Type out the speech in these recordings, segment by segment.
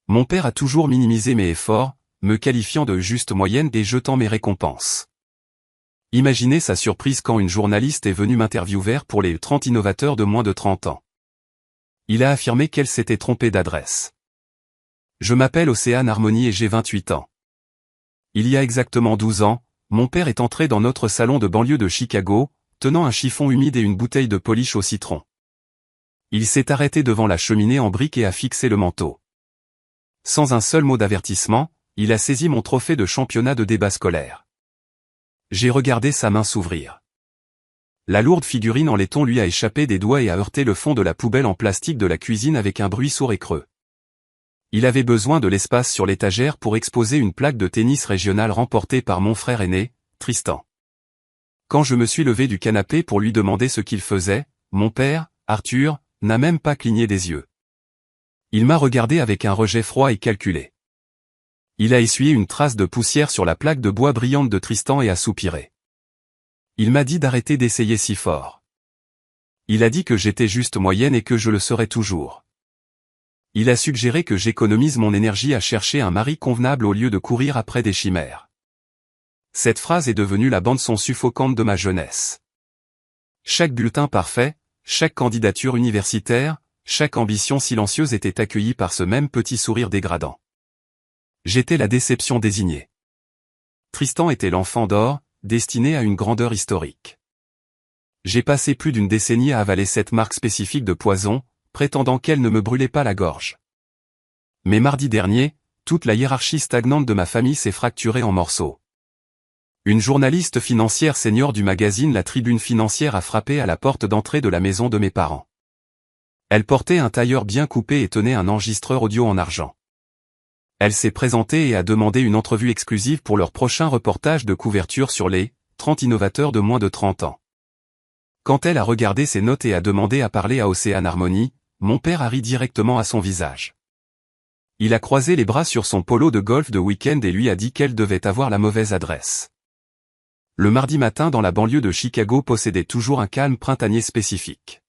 Mon père a toujours minimisé mes efforts, me qualifiant de juste moyenne et jetant mes récompenses. Imaginez sa surprise quand une journaliste est venue m'interviewer pour les 30 innovateurs de moins de 30 ans. Il a affirmé qu'elle s'était trompée d'adresse. Je m'appelle Océane Harmony et j'ai 28 ans. Il y a exactement 12 ans, mon père est entré dans notre salon de banlieue de Chicago, tenant un chiffon humide et une bouteille de polish au citron. Il s'est arrêté devant la cheminée en briques et a fixé le manteau. Sans un seul mot d'avertissement, il a saisi mon trophée de championnat de débat scolaire. J'ai regardé sa main s'ouvrir. La lourde figurine en laiton lui a échappé des doigts et a heurté le fond de la poubelle en plastique de la cuisine avec un bruit sourd et creux. Il avait besoin de l'espace sur l'étagère pour exposer une plaque de tennis régionale remportée par mon frère aîné, Tristan. Quand je me suis levé du canapé pour lui demander ce qu'il faisait, mon père, Arthur, n'a même pas cligné des yeux. Il m'a regardé avec un rejet froid et calculé. Il a essuyé une trace de poussière sur la plaque de bois brillante de Tristan et a soupiré. Il m'a dit d'arrêter d'essayer si fort. Il a dit que j'étais juste moyenne et que je le serais toujours. Il a suggéré que j'économise mon énergie à chercher un mari convenable au lieu de courir après des chimères. Cette phrase est devenue la bande-son suffocante de ma jeunesse. Chaque bulletin parfait, chaque candidature universitaire, chaque ambition silencieuse était accueillie par ce même petit sourire dégradant. J'étais la déception désignée. Tristan était l'enfant d'or, destiné à une grandeur historique. J'ai passé plus d'une décennie à avaler cette marque spécifique de poison, prétendant qu'elle ne me brûlait pas la gorge. Mais mardi dernier, toute la hiérarchie stagnante de ma famille s'est fracturée en morceaux. Une journaliste financière senior du magazine La Tribune Financière a frappé à la porte d'entrée de la maison de mes parents. Elle portait un tailleur bien coupé et tenait un enregistreur audio en argent. Elle s'est présentée et a demandé une entrevue exclusive pour leur prochain reportage de couverture sur les 30 innovateurs de moins de 30 ans. Quand elle a regardé ses notes et a demandé à parler à Océane Harmony, mon père a ri directement à son visage. Il a croisé les bras sur son polo de golf de week-end et lui a dit qu'elle devait avoir la mauvaise adresse. Le mardi matin dans la banlieue de Chicago possédait toujours un calme printanier spécifique.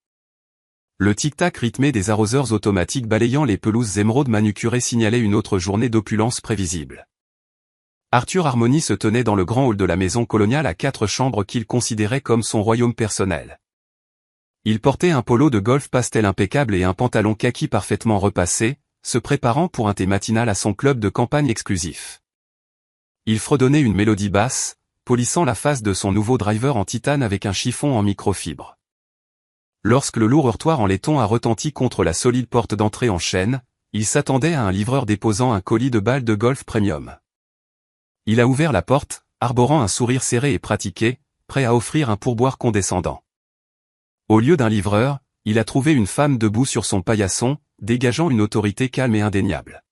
Le tic-tac rythmé des arroseurs automatiques balayant les pelouses émeraudes manucurées signalait une autre journée d'opulence prévisible. Arthur Harmony se tenait dans le grand hall de la maison coloniale à 4 chambres qu'il considérait comme son royaume personnel. Il portait un polo de golf pastel impeccable et un pantalon kaki parfaitement repassé, se préparant pour un thé matinal à son club de campagne exclusif. Il fredonnait une mélodie basse, polissant la face de son nouveau driver en titane avec un chiffon en microfibre. Lorsque le lourd heurtoir en laiton a retenti contre la solide porte d'entrée en chêne, il s'attendait à un livreur déposant un colis de balles de golf premium. Il a ouvert la porte, arborant un sourire serré et pratiqué, prêt à offrir un pourboire condescendant. Au lieu d'un livreur, il a trouvé une femme debout sur son paillasson, dégageant une autorité calme et indéniable.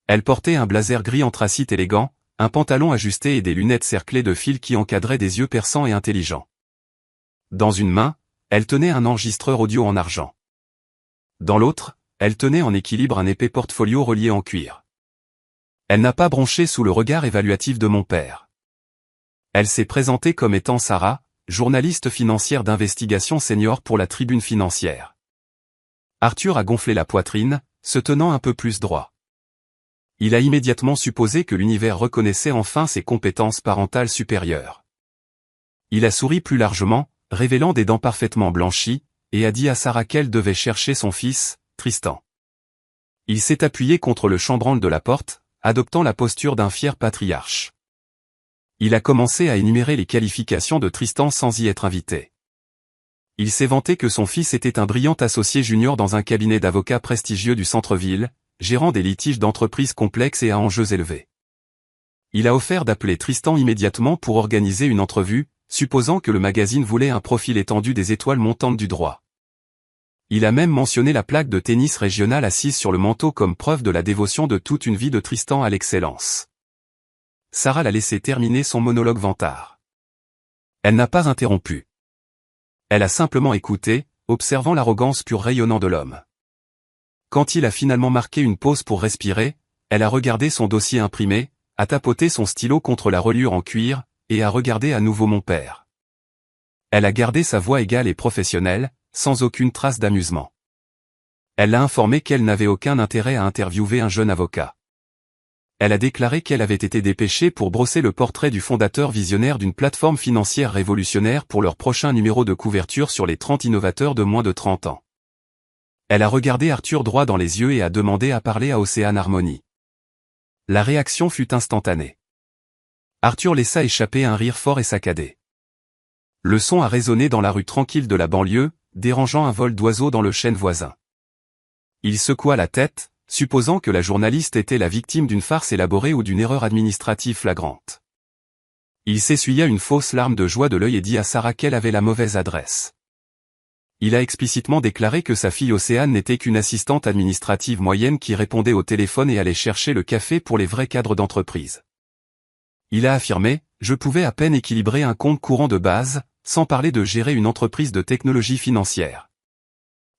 Elle portait un blazer gris anthracite élégant, un pantalon ajusté et des lunettes cerclées de fils qui encadraient des yeux perçants et intelligents. Dans une main, elle tenait un enregistreur audio en argent. Dans l'autre, elle tenait en équilibre un épais portfolio relié en cuir. Elle n'a pas bronché sous le regard évaluatif de mon père. Elle s'est présentée comme étant Sarah, journaliste financière d'investigation senior pour la Tribune Financière. Arthur a gonflé la poitrine, se tenant un peu plus droit. Il a immédiatement supposé que l'univers reconnaissait enfin ses compétences parentales supérieures. Il a souri plus largement, révélant des dents parfaitement blanchies, et a dit à Sarah qu'elle devait chercher son fils, Tristan. Il s'est appuyé contre le chambranle de la porte, adoptant la posture d'un fier patriarche. Il a commencé à énumérer les qualifications de Tristan sans y être invité. Il s'est vanté que son fils était un brillant associé junior dans un cabinet d'avocats prestigieux du centre-ville, gérant des litiges d'entreprises complexes et à enjeux élevés. Il a offert d'appeler Tristan immédiatement pour organiser une entrevue, supposant que le magazine voulait un profil étendu des étoiles montantes du droit. Il a même mentionné la plaque de tennis régionale assise sur le manteau comme preuve de la dévotion de toute une vie de Tristan à l'excellence. Sarah l'a laissé terminer son monologue vantard. Elle n'a pas interrompu. Elle a simplement écouté, observant l'arrogance pure rayonnant de l'homme. Quand il a finalement marqué une pause pour respirer, elle a regardé son dossier imprimé, a tapoté son stylo contre la reliure en cuir, et a regardé à nouveau mon père. Elle a gardé sa voix égale et professionnelle, sans aucune trace d'amusement. Elle l'a informé qu'elle n'avait aucun intérêt à interviewer un jeune avocat. Elle a déclaré qu'elle avait été dépêchée pour brosser le portrait du fondateur visionnaire d'une plateforme financière révolutionnaire pour leur prochain numéro de couverture sur les 30 innovateurs de moins de 30 ans. Elle a regardé Arthur droit dans les yeux et a demandé à parler à Océane Harmony. La réaction fut instantanée. Arthur laissa échapper un rire fort et saccadé. Le son a résonné dans la rue tranquille de la banlieue, dérangeant un vol d'oiseaux dans le chêne voisin. Il secoua la tête, supposant que la journaliste était la victime d'une farce élaborée ou d'une erreur administrative flagrante. Il s'essuya une fausse larme de joie de l'œil et dit à Sarah qu'elle avait la mauvaise adresse. Il a explicitement déclaré que sa fille Océane n'était qu'une assistante administrative moyenne qui répondait au téléphone et allait chercher le café pour les vrais cadres d'entreprise. Il a affirmé « Je pouvais à peine équilibrer un compte courant de base, sans parler de gérer une entreprise de technologie financière. »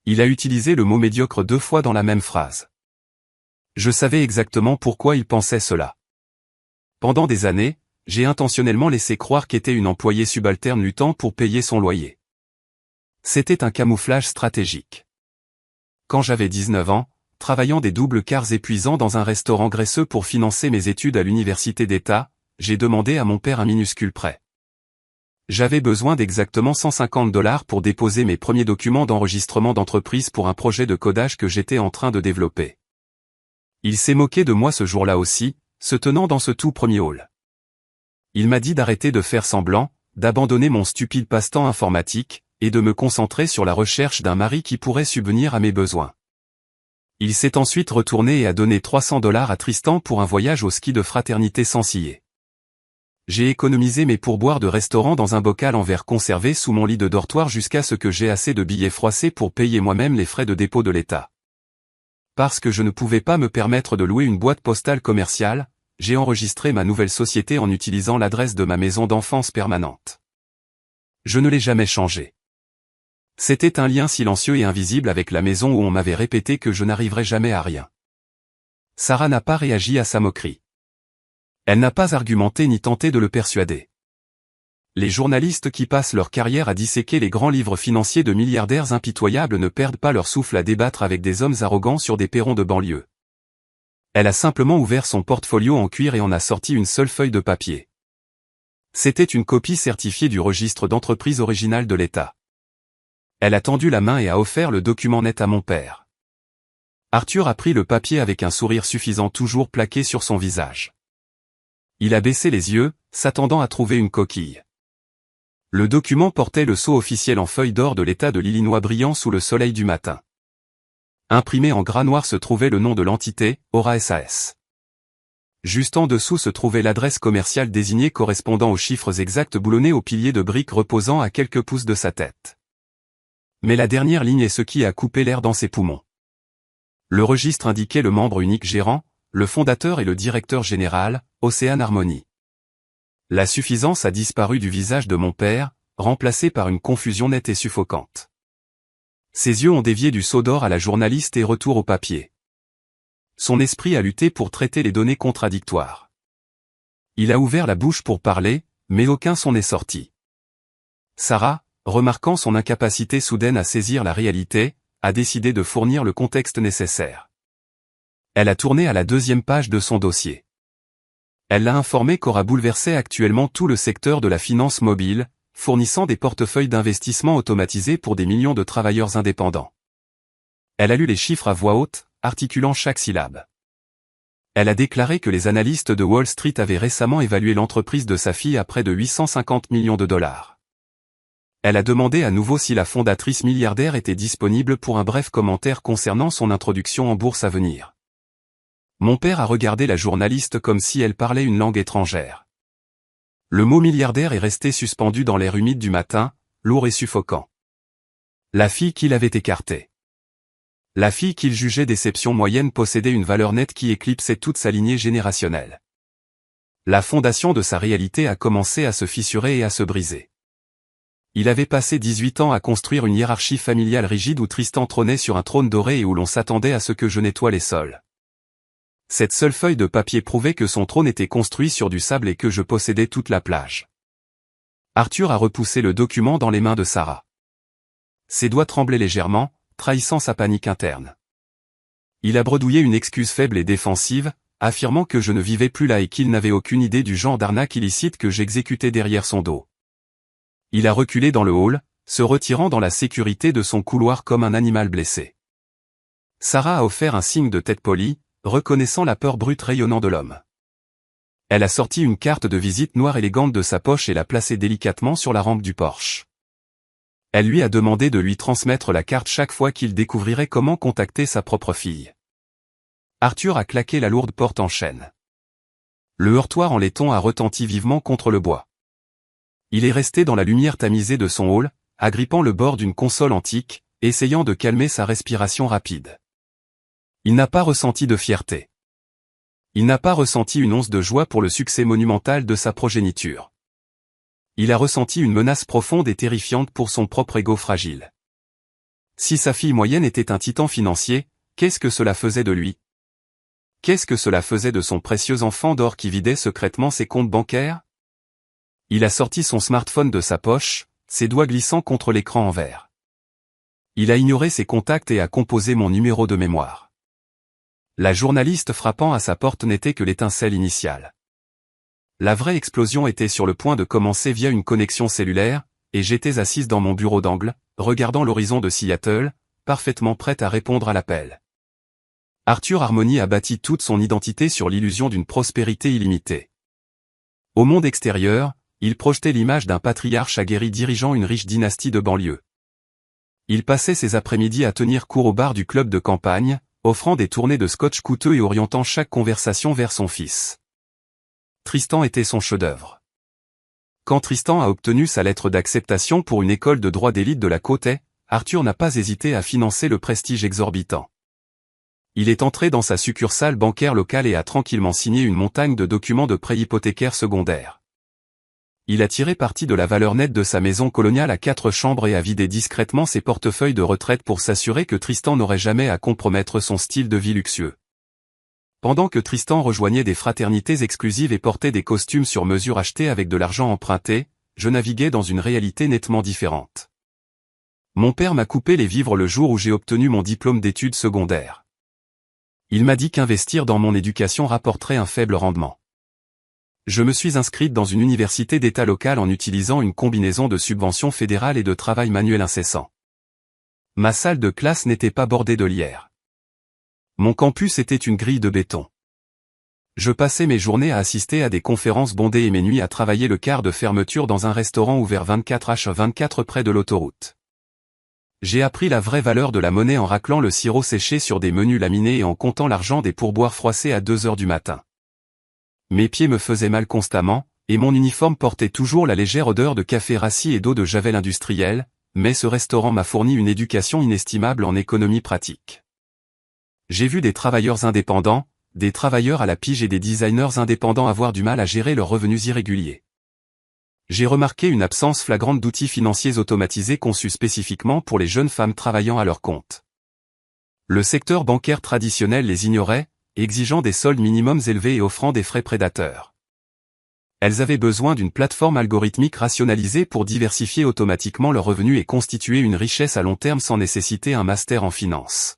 Il a utilisé le mot médiocre 2 fois dans la même phrase. Je savais exactement pourquoi il pensait cela. Pendant des années, j'ai intentionnellement laissé croire qu'était une employée subalterne luttant pour payer son loyer. C'était un camouflage stratégique. Quand j'avais 19 ans, travaillant des doubles quarts épuisants dans un restaurant graisseux pour financer mes études à l'université d'État, j'ai demandé à mon père un minuscule prêt. J'avais besoin d'exactement $150 pour déposer mes premiers documents d'enregistrement d'entreprise pour un projet de codage que j'étais en train de développer. Il s'est moqué de moi ce jour-là aussi, se tenant dans ce tout premier hall. Il m'a dit d'arrêter de faire semblant, d'abandonner mon stupide passe-temps informatique, et de me concentrer sur la recherche d'un mari qui pourrait subvenir à mes besoins. Il s'est ensuite retourné et a donné $300 à Tristan pour un voyage au ski de fraternité sans scier. J'ai économisé mes pourboires de restaurant dans un bocal en verre conservé sous mon lit de dortoir jusqu'à ce que j'ai assez de billets froissés pour payer moi-même les frais de dépôt de l'État. Parce que je ne pouvais pas me permettre de louer une boîte postale commerciale, j'ai enregistré ma nouvelle société en utilisant l'adresse de ma maison d'enfance permanente. Je ne l'ai jamais changée. C'était un lien silencieux et invisible avec la maison où on m'avait répété que je n'arriverais jamais à rien. Sarah n'a pas réagi à sa moquerie. Elle n'a pas argumenté ni tenté de le persuader. Les journalistes qui passent leur carrière à disséquer les grands livres financiers de milliardaires impitoyables ne perdent pas leur souffle à débattre avec des hommes arrogants sur des perrons de banlieue. Elle a simplement ouvert son portfolio en cuir et en a sorti une seule feuille de papier. C'était une copie certifiée du registre d'entreprise original de l'État. Elle a tendu la main et a offert le document net à mon père. Arthur a pris le papier avec un sourire suffisant toujours plaqué sur son visage. Il a baissé les yeux, s'attendant à trouver une coquille. Le document portait le sceau officiel en feuille d'or de l'État de l'Illinois brillant sous le soleil du matin. Imprimé en gras noir se trouvait le nom de l'entité, Aura SAS. Juste en dessous se trouvait l'adresse commerciale désignée correspondant aux chiffres exacts boulonnés au pilier de briques reposant à quelques pouces de sa tête. Mais la dernière ligne est ce qui a coupé l'air dans ses poumons. Le registre indiquait le membre unique gérant, le fondateur et le directeur général, Océane Harmony. La suffisance a disparu du visage de mon père, remplacé par une confusion nette et suffocante. Ses yeux ont dévié du sceau d'or à la journaliste et retour au papier. Son esprit a lutté pour traiter les données contradictoires. Il a ouvert la bouche pour parler, mais aucun son n'est sorti. Sarah, remarquant son incapacité soudaine à saisir la réalité, a décidé de fournir le contexte nécessaire. Elle a tourné à la 2e page de son dossier. Elle l'a informé qu'Aura bouleversait actuellement tout le secteur de la finance mobile, fournissant des portefeuilles d'investissement automatisés pour des millions de travailleurs indépendants. Elle a lu les chiffres à voix haute, articulant chaque syllabe. Elle a déclaré que les analystes de Wall Street avaient récemment évalué l'entreprise de sa fille à près de $850 millions. Elle a demandé à nouveau si la fondatrice milliardaire était disponible pour un bref commentaire concernant son introduction en bourse à venir. Mon père a regardé la journaliste comme si elle parlait une langue étrangère. Le mot milliardaire est resté suspendu dans l'air humide du matin, lourd et suffocant. La fille qu'il avait écartée. La fille qu'il jugeait d'exception moyenne possédait une valeur nette qui éclipsait toute sa lignée générationnelle. La fondation de sa réalité a commencé à se fissurer et à se briser. Il avait passé 18 ans à construire une hiérarchie familiale rigide où Tristan trônait sur un trône doré et où l'on s'attendait à ce que je nettoie les sols. Cette seule feuille de papier prouvait que son trône était construit sur du sable et que je possédais toute la plage. Arthur a repoussé le document dans les mains de Sarah. Ses doigts tremblaient légèrement, trahissant sa panique interne. Il a bredouillé une excuse faible et défensive, affirmant que je ne vivais plus là et qu'il n'avait aucune idée du genre d'arnaque illicite que j'exécutais derrière son dos. Il a reculé dans le hall, se retirant dans la sécurité de son couloir comme un animal blessé. Sarah a offert un signe de tête polie, reconnaissant la peur brute rayonnant de l'homme. Elle a sorti une carte de visite noire élégante de sa poche et l'a placée délicatement sur la rampe du Porsche. Elle lui a demandé de lui transmettre la carte chaque fois qu'il découvrirait comment contacter sa propre fille. Arthur a claqué la lourde porte en chêne. Le heurtoir en laiton a retenti vivement contre le bois. Il est resté dans la lumière tamisée de son hall, agrippant le bord d'une console antique, essayant de calmer sa respiration rapide. Il n'a pas ressenti de fierté. Il n'a pas ressenti une once de joie pour le succès monumental de sa progéniture. Il a ressenti une menace profonde et terrifiante pour son propre ego fragile. Si sa fille moyenne était un titan financier, qu'est-ce que cela faisait de lui? Qu'est-ce que cela faisait de son précieux enfant d'or qui vidait secrètement ses comptes bancaires? Il a sorti son smartphone de sa poche, ses doigts glissant contre l'écran en verre. Il a ignoré ses contacts et a composé mon numéro de mémoire. La journaliste frappant à sa porte n'était que l'étincelle initiale. La vraie explosion était sur le point de commencer via une connexion cellulaire, et j'étais assise dans mon bureau d'angle, regardant l'horizon de Seattle, parfaitement prête à répondre à l'appel. Arthur Harmony a bâti toute son identité sur l'illusion d'une prospérité illimitée. Au monde extérieur, il projetait l'image d'un patriarche aguerri dirigeant une riche dynastie de banlieue. Il passait ses après-midi à tenir court au bar du club de campagne, offrant des tournées de scotch coûteux et orientant chaque conversation vers son fils. Tristan était son chef-d'œuvre. Quand Tristan a obtenu sa lettre d'acceptation pour une école de droit d'élite de la côte est, Arthur n'a pas hésité à financer le prestige exorbitant. Il est entré dans sa succursale bancaire locale et a tranquillement signé une montagne de documents de prêt hypothécaire secondaire. Il a tiré parti de la valeur nette de sa maison coloniale à 4 chambres et a vidé discrètement ses portefeuilles de retraite pour s'assurer que Tristan n'aurait jamais à compromettre son style de vie luxueux. Pendant que Tristan rejoignait des fraternités exclusives et portait des costumes sur mesure achetés avec de l'argent emprunté, je naviguais dans une réalité nettement différente. Mon père m'a coupé les vivres le jour où j'ai obtenu mon diplôme d'études secondaires. Il m'a dit qu'investir dans mon éducation rapporterait un faible rendement. Je me suis inscrite dans une université d'État locale en utilisant une combinaison de subventions fédérales et de travail manuel incessant. Ma salle de classe n'était pas bordée de lierre. Mon campus était une grille de béton. Je passais mes journées à assister à des conférences bondées et mes nuits à travailler le quart de fermeture dans un restaurant ouvert 24h24 près de l'autoroute. J'ai appris la vraie valeur de la monnaie en raclant le sirop séché sur des menus laminés et en comptant l'argent des pourboires froissés à 2h du matin. Mes pieds me faisaient mal constamment, et mon uniforme portait toujours la légère odeur de café rassis et d'eau de javel industrielle, mais ce restaurant m'a fourni une éducation inestimable en économie pratique. J'ai vu des travailleurs indépendants, des travailleurs à la pige et des designers indépendants avoir du mal à gérer leurs revenus irréguliers. J'ai remarqué une absence flagrante d'outils financiers automatisés conçus spécifiquement pour les jeunes femmes travaillant à leur compte. Le secteur bancaire traditionnel les ignorait, exigeant des soldes minimums élevés et offrant des frais prédateurs. Elles avaient besoin d'une plateforme algorithmique rationalisée pour diversifier automatiquement leurs revenus et constituer une richesse à long terme sans nécessiter un master en finance.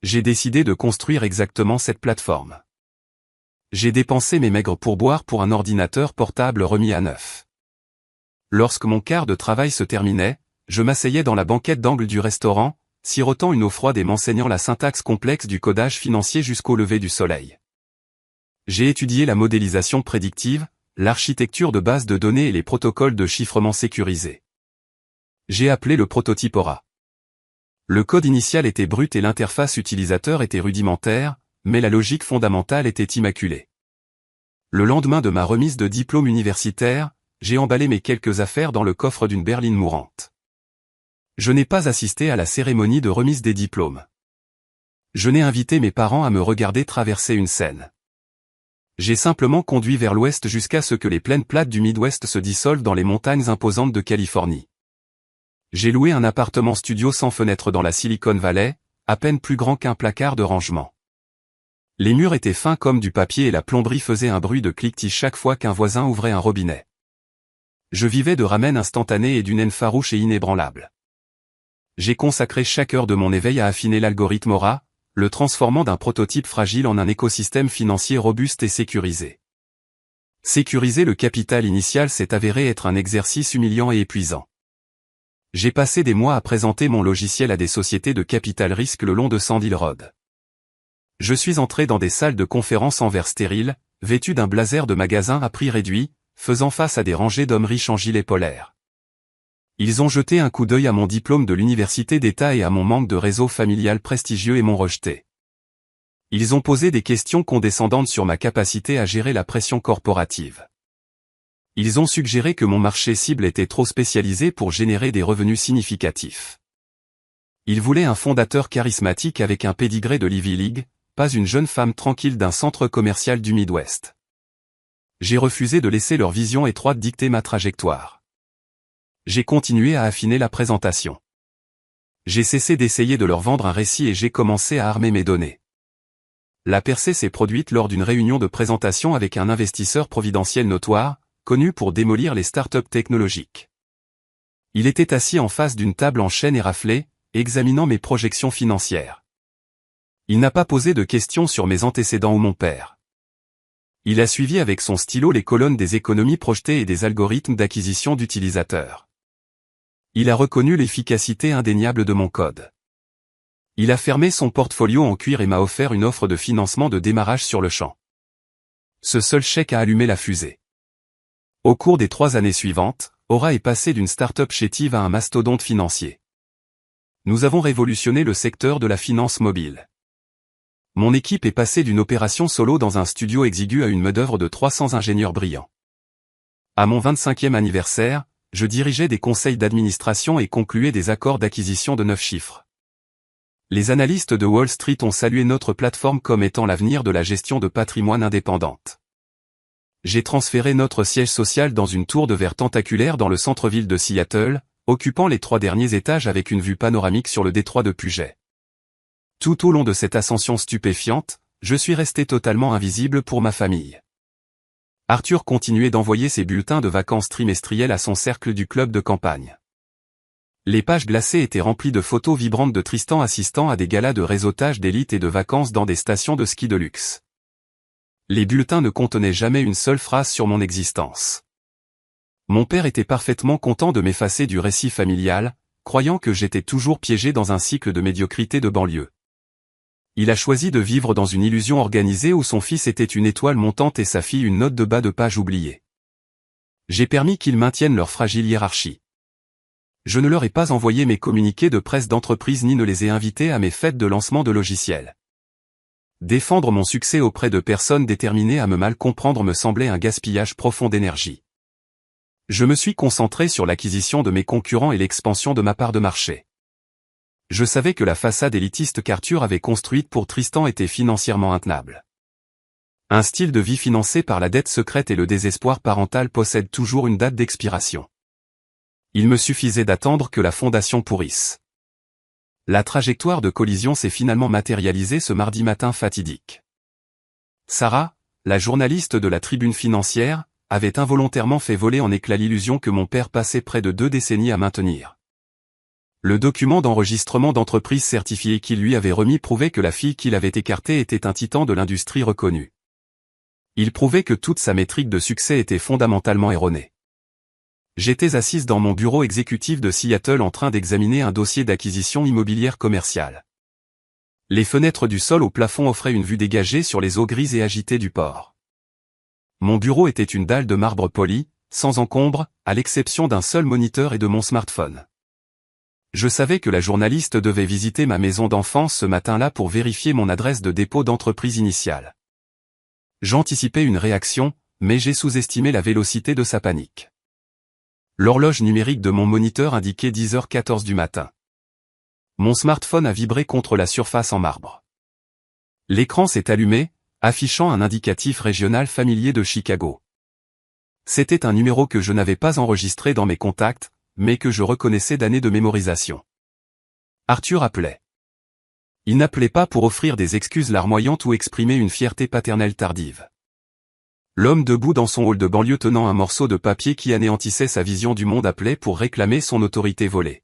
J'ai décidé de construire exactement cette plateforme. J'ai dépensé mes maigres pourboires pour un ordinateur portable remis à neuf. Lorsque mon quart de travail se terminait, je m'asseyais dans la banquette d'angle du restaurant, sirotant une eau froide et m'enseignant la syntaxe complexe du codage financier jusqu'au lever du soleil. J'ai étudié la modélisation prédictive, l'architecture de base de données et les protocoles de chiffrement sécurisés. J'ai appelé le prototype Aura. Le code initial était brut et l'interface utilisateur était rudimentaire, mais la logique fondamentale était immaculée. Le lendemain de ma remise de diplôme universitaire, j'ai emballé mes quelques affaires dans le coffre d'une berline mourante. Je n'ai pas assisté à la cérémonie de remise des diplômes. Je n'ai invité mes parents à me regarder traverser une Seine. J'ai simplement conduit vers l'ouest jusqu'à ce que les plaines plates du Midwest se dissolvent dans les montagnes imposantes de Californie. J'ai loué un appartement studio sans fenêtre dans la Silicon Valley, à peine plus grand qu'un placard de rangement. Les murs étaient fins comme du papier et la plomberie faisait un bruit de cliquetis chaque fois qu'un voisin ouvrait un robinet. Je vivais de ramen instantané et d'une haine farouche et inébranlable. J'ai consacré chaque heure de mon éveil à affiner l'algorithme Aura, le transformant d'un prototype fragile en un écosystème financier robuste et sécurisé. Sécuriser le capital initial s'est avéré être un exercice humiliant et épuisant. J'ai passé des mois à présenter mon logiciel à des sociétés de capital risque le long de Sand Hill Road. Je suis entré dans des salles de conférence en verre stérile, vêtu d'un blazer de magasin à prix réduit, faisant face à des rangées d'hommes riches en gilets polaires. Ils ont jeté un coup d'œil à mon diplôme de l'université d'État et à mon manque de réseau familial prestigieux et m'ont rejeté. Ils ont posé des questions condescendantes sur ma capacité à gérer la pression corporative. Ils ont suggéré que mon marché cible était trop spécialisé pour générer des revenus significatifs. Ils voulaient un fondateur charismatique avec un pédigré de l'Ivy League, pas une jeune femme tranquille d'un centre commercial du Midwest. J'ai refusé de laisser leur vision étroite dicter ma trajectoire. J'ai continué à affiner la présentation. J'ai cessé d'essayer de leur vendre un récit et j'ai commencé à armer mes données. La percée s'est produite lors d'une réunion de présentation avec un investisseur providentiel notoire, connu pour démolir les startups technologiques. Il était assis en face d'une table en chêne et raflée, examinant mes projections financières. Il n'a pas posé de questions sur mes antécédents ou mon père. Il a suivi avec son stylo les colonnes des économies projetées et des algorithmes d'acquisition d'utilisateurs. Il a reconnu l'efficacité indéniable de mon code. Il a fermé son portfolio en cuir et m'a offert une offre de financement de démarrage sur le champ. Ce seul chèque a allumé la fusée. Au cours des 3 années suivantes, Aura est passé d'une start-up chétive à un mastodonte financier. Nous avons révolutionné le secteur de la finance mobile. Mon équipe est passée d'une opération solo dans un studio exigu à une main-d'œuvre de 300 ingénieurs brillants. À mon 25e anniversaire, je dirigeais des conseils d'administration et concluais des accords d'acquisition de 9 chiffres. Les analystes de Wall Street ont salué notre plateforme comme étant l'avenir de la gestion de patrimoine indépendante. J'ai transféré notre siège social dans une tour de verre tentaculaire dans le centre-ville de Seattle, occupant les 3 derniers étages avec une vue panoramique sur le détroit de Puget. Tout au long de cette ascension stupéfiante, je suis resté totalement invisible pour ma famille. Arthur continuait d'envoyer ses bulletins de vacances trimestriels à son cercle du club de campagne. Les pages glacées étaient remplies de photos vibrantes de Tristan assistant à des galas de réseautage d'élite et de vacances dans des stations de ski de luxe. Les bulletins ne contenaient jamais une seule phrase sur mon existence. Mon père était parfaitement content de m'effacer du récit familial, croyant que j'étais toujours piégé dans un cycle de médiocrité de banlieue. Il a choisi de vivre dans une illusion organisée où son fils était une étoile montante et sa fille une note de bas de page oubliée. J'ai permis qu'ils maintiennent leur fragile hiérarchie. Je ne leur ai pas envoyé mes communiqués de presse d'entreprise ni ne les ai invités à mes fêtes de lancement de logiciels. Défendre mon succès auprès de personnes déterminées à me mal comprendre me semblait un gaspillage profond d'énergie. Je me suis concentré sur l'acquisition de mes concurrents et l'expansion de ma part de marché. Je savais que la façade élitiste qu'Arthur avait construite pour Tristan était financièrement intenable. Un style de vie financé par la dette secrète et le désespoir parental possède toujours une date d'expiration. Il me suffisait d'attendre que la fondation pourrisse. La trajectoire de collision s'est finalement matérialisée ce mardi matin fatidique. Sarah, la journaliste de la Tribune financière, avait involontairement fait voler en éclats l'illusion que mon père passait près de 2 décennies à maintenir. Le document d'enregistrement d'entreprise certifié qu'il lui avait remis prouvait que la fille qu'il avait écartée était un titan de l'industrie reconnu. Il prouvait que toute sa métrique de succès était fondamentalement erronée. J'étais assise dans mon bureau exécutif de Seattle en train d'examiner un dossier d'acquisition immobilière commerciale. Les fenêtres du sol au plafond offraient une vue dégagée sur les eaux grises et agitées du port. Mon bureau était une dalle de marbre poli, sans encombre, à l'exception d'un seul moniteur et de mon smartphone. Je savais que la journaliste devait visiter ma maison d'enfance ce matin-là pour vérifier mon adresse de dépôt d'entreprise initiale. J'anticipais une réaction, mais j'ai sous-estimé la vélocité de sa panique. L'horloge numérique de mon moniteur indiquait 10h14 du matin. Mon smartphone a vibré contre la surface en marbre. L'écran s'est allumé, affichant un indicatif régional familier de Chicago. C'était un numéro que je n'avais pas enregistré dans mes contacts, mais que je reconnaissais d'années de mémorisation. Arthur appelait. Il n'appelait pas pour offrir des excuses larmoyantes ou exprimer une fierté paternelle tardive. L'homme debout dans son hall de banlieue tenant un morceau de papier qui anéantissait sa vision du monde appelait pour réclamer son autorité volée.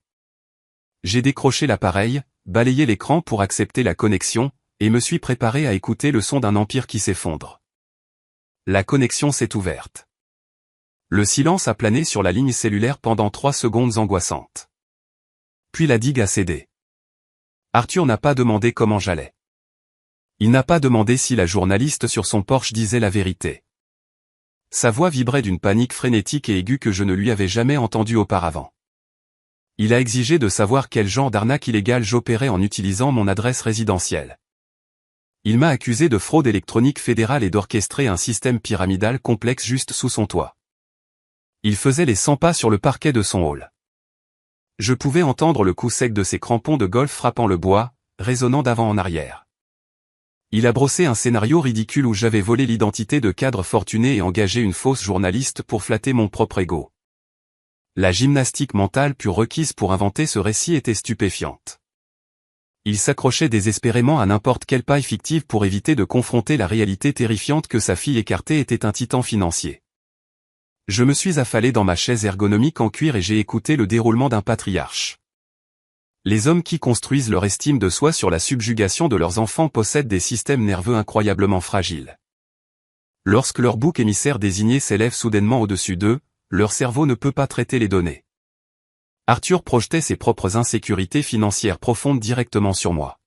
J'ai décroché l'appareil, balayé l'écran pour accepter la connexion, et me suis préparé à écouter le son d'un empire qui s'effondre. La connexion s'est ouverte. Le silence a plané sur la ligne cellulaire pendant 3 secondes angoissantes. Puis la digue a cédé. Arthur n'a pas demandé comment j'allais. Il n'a pas demandé si la journaliste sur son porche disait la vérité. Sa voix vibrait d'une panique frénétique et aiguë que je ne lui avais jamais entendue auparavant. Il a exigé de savoir quel genre d'arnaque illégale j'opérais en utilisant mon adresse résidentielle. Il m'a accusé de fraude électronique fédérale et d'orchestrer un système pyramidal complexe juste sous son toit. Il faisait les 100 pas sur le parquet de son hall. Je pouvais entendre le coup sec de ses crampons de golf frappant le bois, résonnant d'avant en arrière. Il a brossé un scénario ridicule où j'avais volé l'identité de cadre fortuné et engagé une fausse journaliste pour flatter mon propre ego. La gymnastique mentale pure requise pour inventer ce récit était stupéfiante. Il s'accrochait désespérément à n'importe quelle paille fictive pour éviter de confronter la réalité terrifiante que sa fille écartée était un titan financier. Je me suis affalé dans ma chaise ergonomique en cuir et j'ai écouté le déroulement d'un patriarche. Les hommes qui construisent leur estime de soi sur la subjugation de leurs enfants possèdent des systèmes nerveux incroyablement fragiles. Lorsque leur bouc émissaire désigné s'élève soudainement au-dessus d'eux, leur cerveau ne peut pas traiter les données. Arthur projetait ses propres insécurités financières profondes directement sur moi.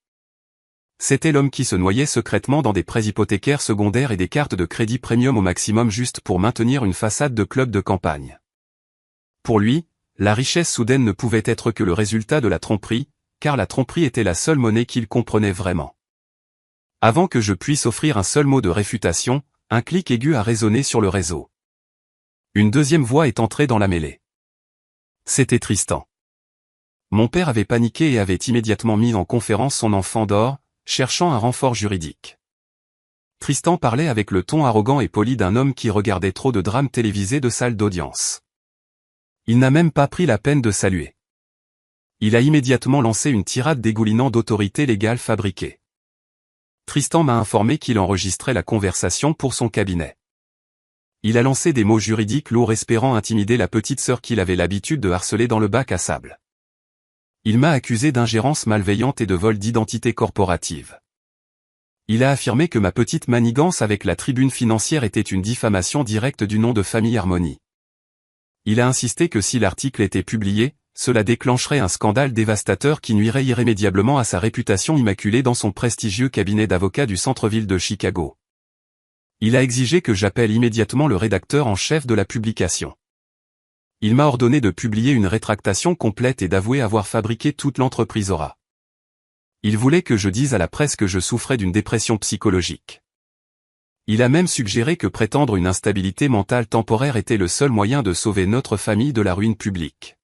C'était l'homme qui se noyait secrètement dans des prêts hypothécaires secondaires et des cartes de crédit premium au maximum juste pour maintenir une façade de club de campagne. Pour lui, la richesse soudaine ne pouvait être que le résultat de la tromperie, car la tromperie était la seule monnaie qu'il comprenait vraiment. Avant que je puisse offrir un seul mot de réfutation, un clic aigu a résonné sur le réseau. Une deuxième voix est entrée dans la mêlée. C'était Tristan. Mon père avait paniqué et avait immédiatement mis en conférence son enfant d'or, cherchant un renfort juridique. Tristan parlait avec le ton arrogant et poli d'un homme qui regardait trop de drames télévisés de salle d'audience. Il n'a même pas pris la peine de saluer. Il a immédiatement lancé une tirade dégoulinant d'autorité légale fabriquée. Tristan m'a informé qu'il enregistrait la conversation pour son cabinet. Il a lancé des mots juridiques lourds espérant intimider la petite sœur qu'il avait l'habitude de harceler dans le bac à sable. Il m'a accusé d'ingérence malveillante et de vol d'identité corporative. Il a affirmé que ma petite manigance avec la tribune financière était une diffamation directe du nom de famille Harmonie. Il a insisté que si l'article était publié, cela déclencherait un scandale dévastateur qui nuirait irrémédiablement à sa réputation immaculée dans son prestigieux cabinet d'avocats du centre-ville de Chicago. Il a exigé que j'appelle immédiatement le rédacteur en chef de la publication. Il m'a ordonné de publier une rétractation complète et d'avouer avoir fabriqué toute l'entreprise Aura. Il voulait que je dise à la presse que je souffrais d'une dépression psychologique. Il a même suggéré que prétendre une instabilité mentale temporaire était le seul moyen de sauver notre famille de la ruine publique.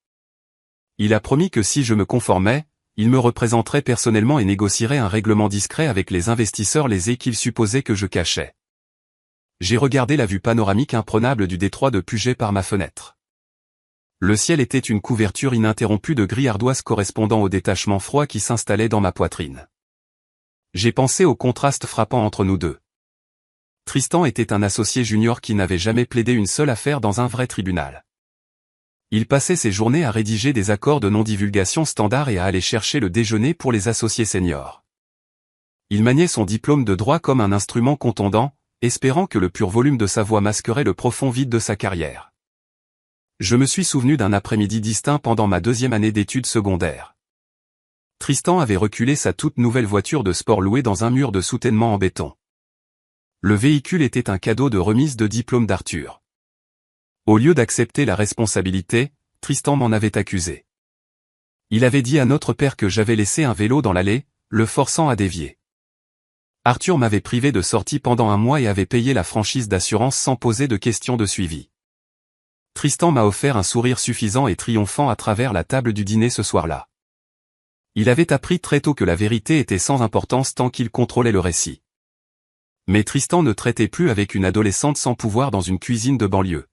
Il a promis que si je me conformais, il me représenterait personnellement et négocierait un règlement discret avec les investisseurs lésés qu'il supposait que je cachais. J'ai regardé la vue panoramique imprenable du détroit de Puget par ma fenêtre. Le ciel était une couverture ininterrompue de gris ardoise correspondant au détachement froid qui s'installait dans ma poitrine. J'ai pensé au contraste frappant entre nous deux. Tristan était un associé junior qui n'avait jamais plaidé une seule affaire dans un vrai tribunal. Il passait ses journées à rédiger des accords de non-divulgation standards et à aller chercher le déjeuner pour les associés seniors. Il maniait son diplôme de droit comme un instrument contondant, espérant que le pur volume de sa voix masquerait le profond vide de sa carrière. Je me suis souvenu d'un après-midi distinct pendant ma 2e année d'études secondaires. Tristan avait reculé sa toute nouvelle voiture de sport louée dans un mur de soutènement en béton. Le véhicule était un cadeau de remise de diplôme d'Arthur. Au lieu d'accepter la responsabilité, Tristan m'en avait accusé. Il avait dit à notre père que j'avais laissé un vélo dans l'allée, le forçant à dévier. Arthur m'avait privé de sortie pendant un mois et avait payé la franchise d'assurance sans poser de questions de suivi. Tristan m'a offert un sourire suffisant et triomphant à travers la table du dîner ce soir-là. Il avait appris très tôt que la vérité était sans importance tant qu'il contrôlait le récit. Mais Tristan ne traitait plus avec une adolescente sans pouvoir dans une cuisine de banlieue.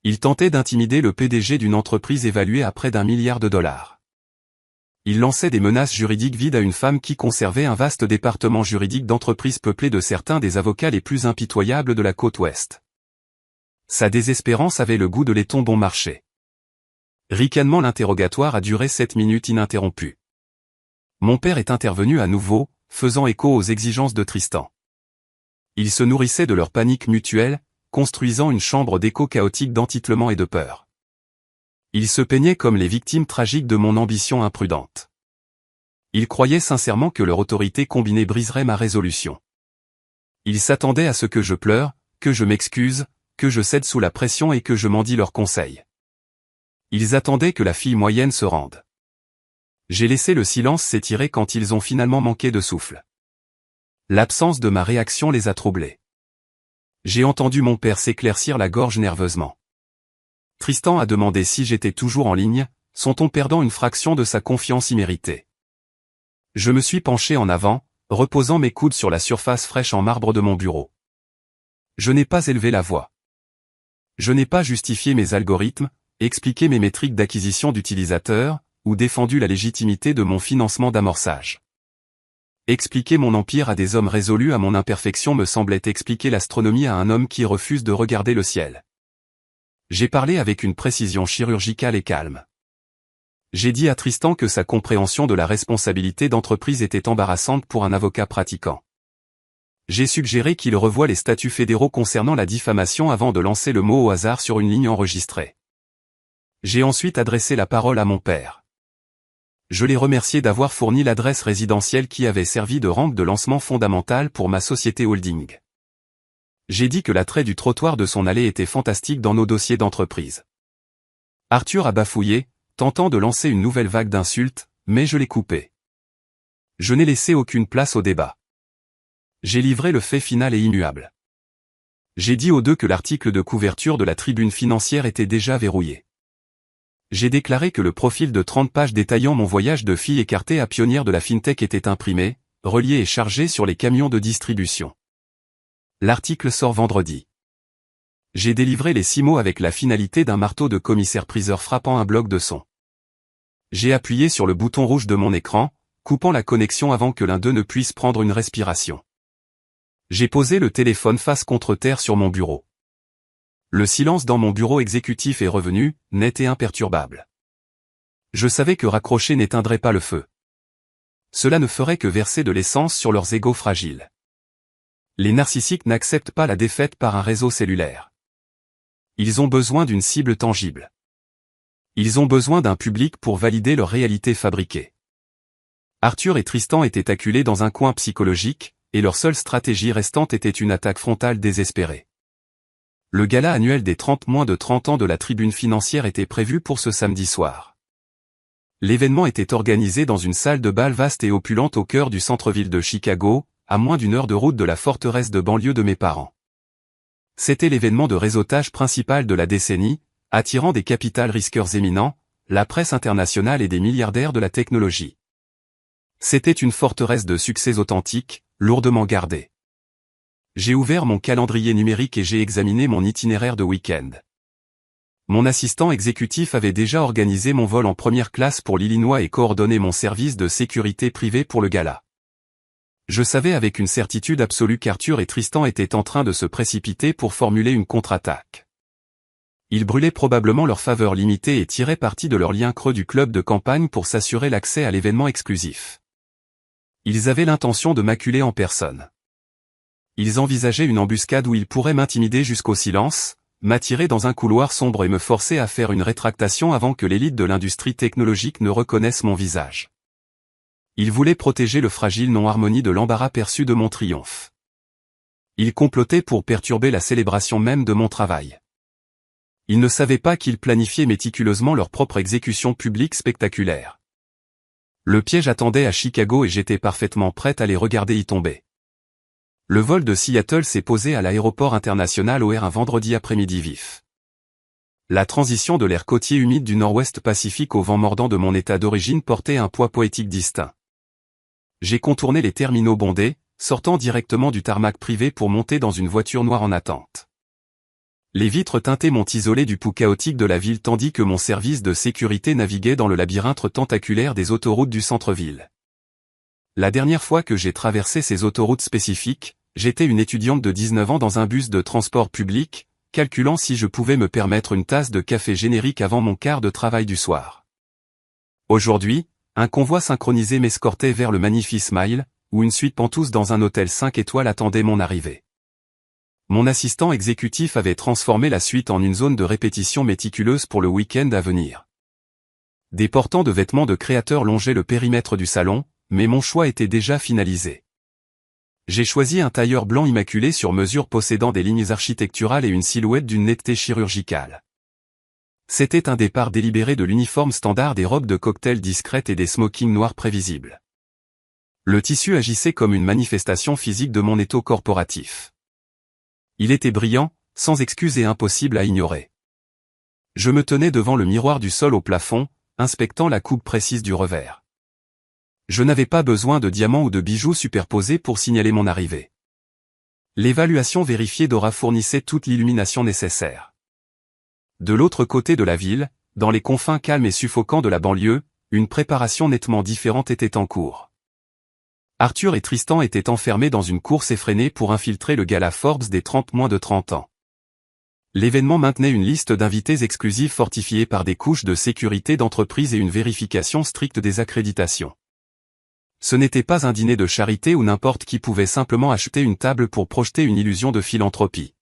Il tentait d'intimider le PDG d'une entreprise évaluée à près d'1 milliard de dollars. Il lançait des menaces juridiques vides à une femme qui conservait un vaste département juridique d'entreprise peuplé de certains des avocats les plus impitoyables de la côte ouest. Sa désespérance avait le goût de laiton bon marché. Ricanement l'interrogatoire a duré 7 minutes ininterrompues. Mon père est intervenu à nouveau, faisant écho aux exigences de Tristan. Ils se nourrissaient de leur panique mutuelle, construisant une chambre d'écho chaotique d'entitlement et de peur. Ils se peignaient comme les victimes tragiques de mon ambition imprudente. Ils croyaient sincèrement que leur autorité combinée briserait ma résolution. Ils s'attendaient à ce que je pleure, que je m'excuse, que je cède sous la pression et que je mendie leurs conseils. Ils attendaient que la fille moyenne se rende. J'ai laissé le silence s'étirer quand ils ont finalement manqué de souffle. L'absence de ma réaction les a troublés. J'ai entendu mon père s'éclaircir la gorge nerveusement. Tristan a demandé si j'étais toujours en ligne, son ton perdant une fraction de sa confiance imméritée. Je me suis penché en avant, reposant mes coudes sur la surface fraîche en marbre de mon bureau. Je n'ai pas élevé la voix. Je n'ai pas justifié mes algorithmes, expliqué mes métriques d'acquisition d'utilisateurs, ou défendu la légitimité de mon financement d'amorçage. Expliquer mon empire à des hommes résolus à mon imperfection me semblait expliquer l'astronomie à un homme qui refuse de regarder le ciel. J'ai parlé avec une précision chirurgicale et calme. J'ai dit à Tristan que sa compréhension de la responsabilité d'entreprise était embarrassante pour un avocat pratiquant. J'ai suggéré qu'il revoie les statuts fédéraux concernant la diffamation avant de lancer le mot au hasard sur une ligne enregistrée. J'ai ensuite adressé la parole à mon père. Je l'ai remercié d'avoir fourni l'adresse résidentielle qui avait servi de rampe de lancement fondamentale pour ma société holding. J'ai dit que l'attrait du trottoir de son allée était fantastique dans nos dossiers d'entreprise. Arthur a bafouillé, tentant de lancer une nouvelle vague d'insultes, mais je l'ai coupé. Je n'ai laissé aucune place au débat. J'ai livré le fait final et immuable. J'ai dit aux deux que l'article de couverture de la tribune financière était déjà verrouillé. J'ai déclaré que le profil de 30 pages détaillant mon voyage de fille écartée à pionnière de la FinTech était imprimé, relié et chargé sur les camions de distribution. L'article sort vendredi. J'ai délivré les 6 mots avec la finalité d'un marteau de commissaire-priseur frappant un bloc de son. J'ai appuyé sur le bouton rouge de mon écran, coupant la connexion avant que l'un d'eux ne puisse prendre une respiration. J'ai posé le téléphone face contre terre sur mon bureau. Le silence dans mon bureau exécutif est revenu, net et imperturbable. Je savais que raccrocher n'éteindrait pas le feu. Cela ne ferait que verser de l'essence sur leurs égos fragiles. Les narcissiques n'acceptent pas la défaite par un réseau cellulaire. Ils ont besoin d'une cible tangible. Ils ont besoin d'un public pour valider leur réalité fabriquée. Arthur et Tristan étaient acculés dans un coin psychologique, et leur seule stratégie restante était une attaque frontale désespérée. Le gala annuel des 30 moins de 30 ans de la tribune financière était prévu pour ce samedi soir. L'événement était organisé dans une salle de bal vaste et opulente au cœur du centre-ville de Chicago, à moins d'1 heure de route de la forteresse de banlieue de mes parents. C'était l'événement de réseautage principal de la décennie, attirant des capital risqueurs éminents, la presse internationale et des milliardaires de la technologie. C'était une forteresse de succès authentique, lourdement gardée. J'ai ouvert mon calendrier numérique et j'ai examiné mon itinéraire de week-end. Mon assistant exécutif avait déjà organisé mon vol en première classe pour l'Illinois et coordonné mon service de sécurité privée pour le gala. Je savais avec une certitude absolue qu'Arthur et Tristan étaient en train de se précipiter pour formuler une contre-attaque. Ils brûlaient probablement leur faveur limitée et tiraient parti de leur lien creux du club de campagne pour s'assurer l'accès à l'événement exclusif. Ils avaient l'intention de m'acculer en personne. Ils envisageaient une embuscade où ils pourraient m'intimider jusqu'au silence, m'attirer dans un couloir sombre et me forcer à faire une rétractation avant que l'élite de l'industrie technologique ne reconnaisse mon visage. Ils voulaient protéger le fragile non-harmonie de l'embarras perçu de mon triomphe. Ils complotaient pour perturber la célébration même de mon travail. Ils ne savaient pas qu'ils planifiaient méticuleusement leur propre exécution publique spectaculaire. Le piège attendait à Chicago et j'étais parfaitement prête à les regarder y tomber. Le vol de Seattle s'est posé à l'aéroport international OR un vendredi après-midi vif. La transition de l'air côtier humide du nord-ouest Pacifique au vent mordant de mon état d'origine portait un poids poétique distinct. J'ai contourné les terminaux bondés, sortant directement du tarmac privé pour monter dans une voiture noire en attente. Les vitres teintées m'ont isolé du pouls chaotique de la ville tandis que mon service de sécurité naviguait dans le labyrinthe tentaculaire des autoroutes du centre-ville. La dernière fois que j'ai traversé ces autoroutes spécifiques, j'étais une étudiante de 19 ans dans un bus de transport public, calculant si je pouvais me permettre une tasse de café générique avant mon quart de travail du soir. Aujourd'hui, un convoi synchronisé m'escortait vers le Magnifique Mile, où une suite pantouse dans un hôtel 5 étoiles attendait mon arrivée. Mon assistant exécutif avait transformé la suite en une zone de répétition méticuleuse pour le week-end à venir. Des portants de vêtements de créateurs longeaient le périmètre du salon, mais mon choix était déjà finalisé. J'ai choisi un tailleur blanc immaculé sur mesure possédant des lignes architecturales et une silhouette d'une netteté chirurgicale. C'était un départ délibéré de l'uniforme standard des robes de cocktail discrètes et des smokings noirs prévisibles. Le tissu agissait comme une manifestation physique de mon étau corporatif. Il était brillant, sans excuse et impossible à ignorer. Je me tenais devant le miroir du sol au plafond, inspectant la coupe précise du revers. Je n'avais pas besoin de diamants ou de bijoux superposés pour signaler mon arrivée. L'évaluation vérifiée d'Aura fournissait toute l'illumination nécessaire. De l'autre côté de la ville, dans les confins calmes et suffocants de la banlieue, une préparation nettement différente était en cours. Arthur et Tristan étaient enfermés dans une course effrénée pour infiltrer le gala Forbes des 30 moins de 30 ans. L'événement maintenait une liste d'invités exclusifs fortifiée par des couches de sécurité d'entreprise et une vérification stricte des accréditations. Ce n'était pas un dîner de charité où n'importe qui pouvait simplement acheter une table pour projeter une illusion de philanthropie.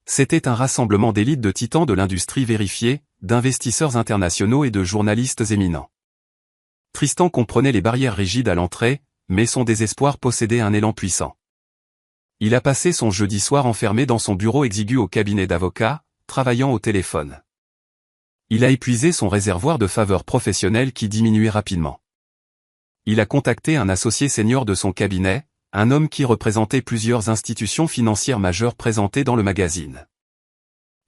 C'était un rassemblement d'élites de titans de l'industrie vérifiée, d'investisseurs internationaux et de journalistes éminents. Tristan comprenait les barrières rigides à l'entrée, mais son désespoir possédait un élan puissant. Il a passé son jeudi soir enfermé dans son bureau exigu au cabinet d'avocat, travaillant au téléphone. Il a épuisé son réservoir de faveurs professionnelles qui diminuait rapidement. Il a contacté un associé senior de son cabinet, un homme qui représentait plusieurs institutions financières majeures présentées dans le magazine.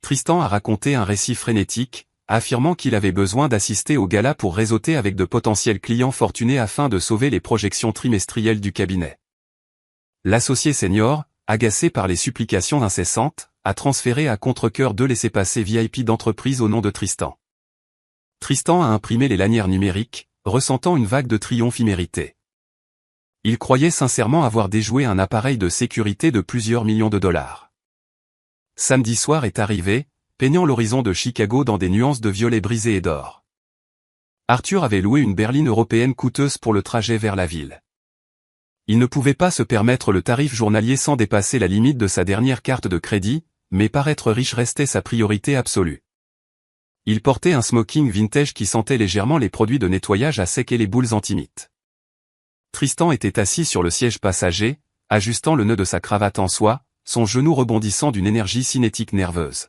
Tristan a raconté un récit frénétique, affirmant qu'il avait besoin d'assister au gala pour réseauter avec de potentiels clients fortunés afin de sauver les projections trimestrielles du cabinet. L'associé senior, agacé par les supplications incessantes, a transféré à contre-cœur 2 laissez-passer VIP d'entreprise au nom de Tristan. Tristan a imprimé les lanières numériques, ressentant une vague de triomphe imméritée. Il croyait sincèrement avoir déjoué un appareil de sécurité de plusieurs millions de dollars. Samedi soir est arrivé, peignant l'horizon de Chicago dans des nuances de violet brisé et d'or. Arthur avait loué une berline européenne coûteuse pour le trajet vers la ville. Il ne pouvait pas se permettre le tarif journalier sans dépasser la limite de sa dernière carte de crédit, mais paraître riche restait sa priorité absolue. Il portait un smoking vintage qui sentait légèrement les produits de nettoyage à sec et les boules anti-mites. Tristan était assis sur le siège passager, ajustant le nœud de sa cravate en soie, son genou rebondissant d'une énergie cinétique nerveuse.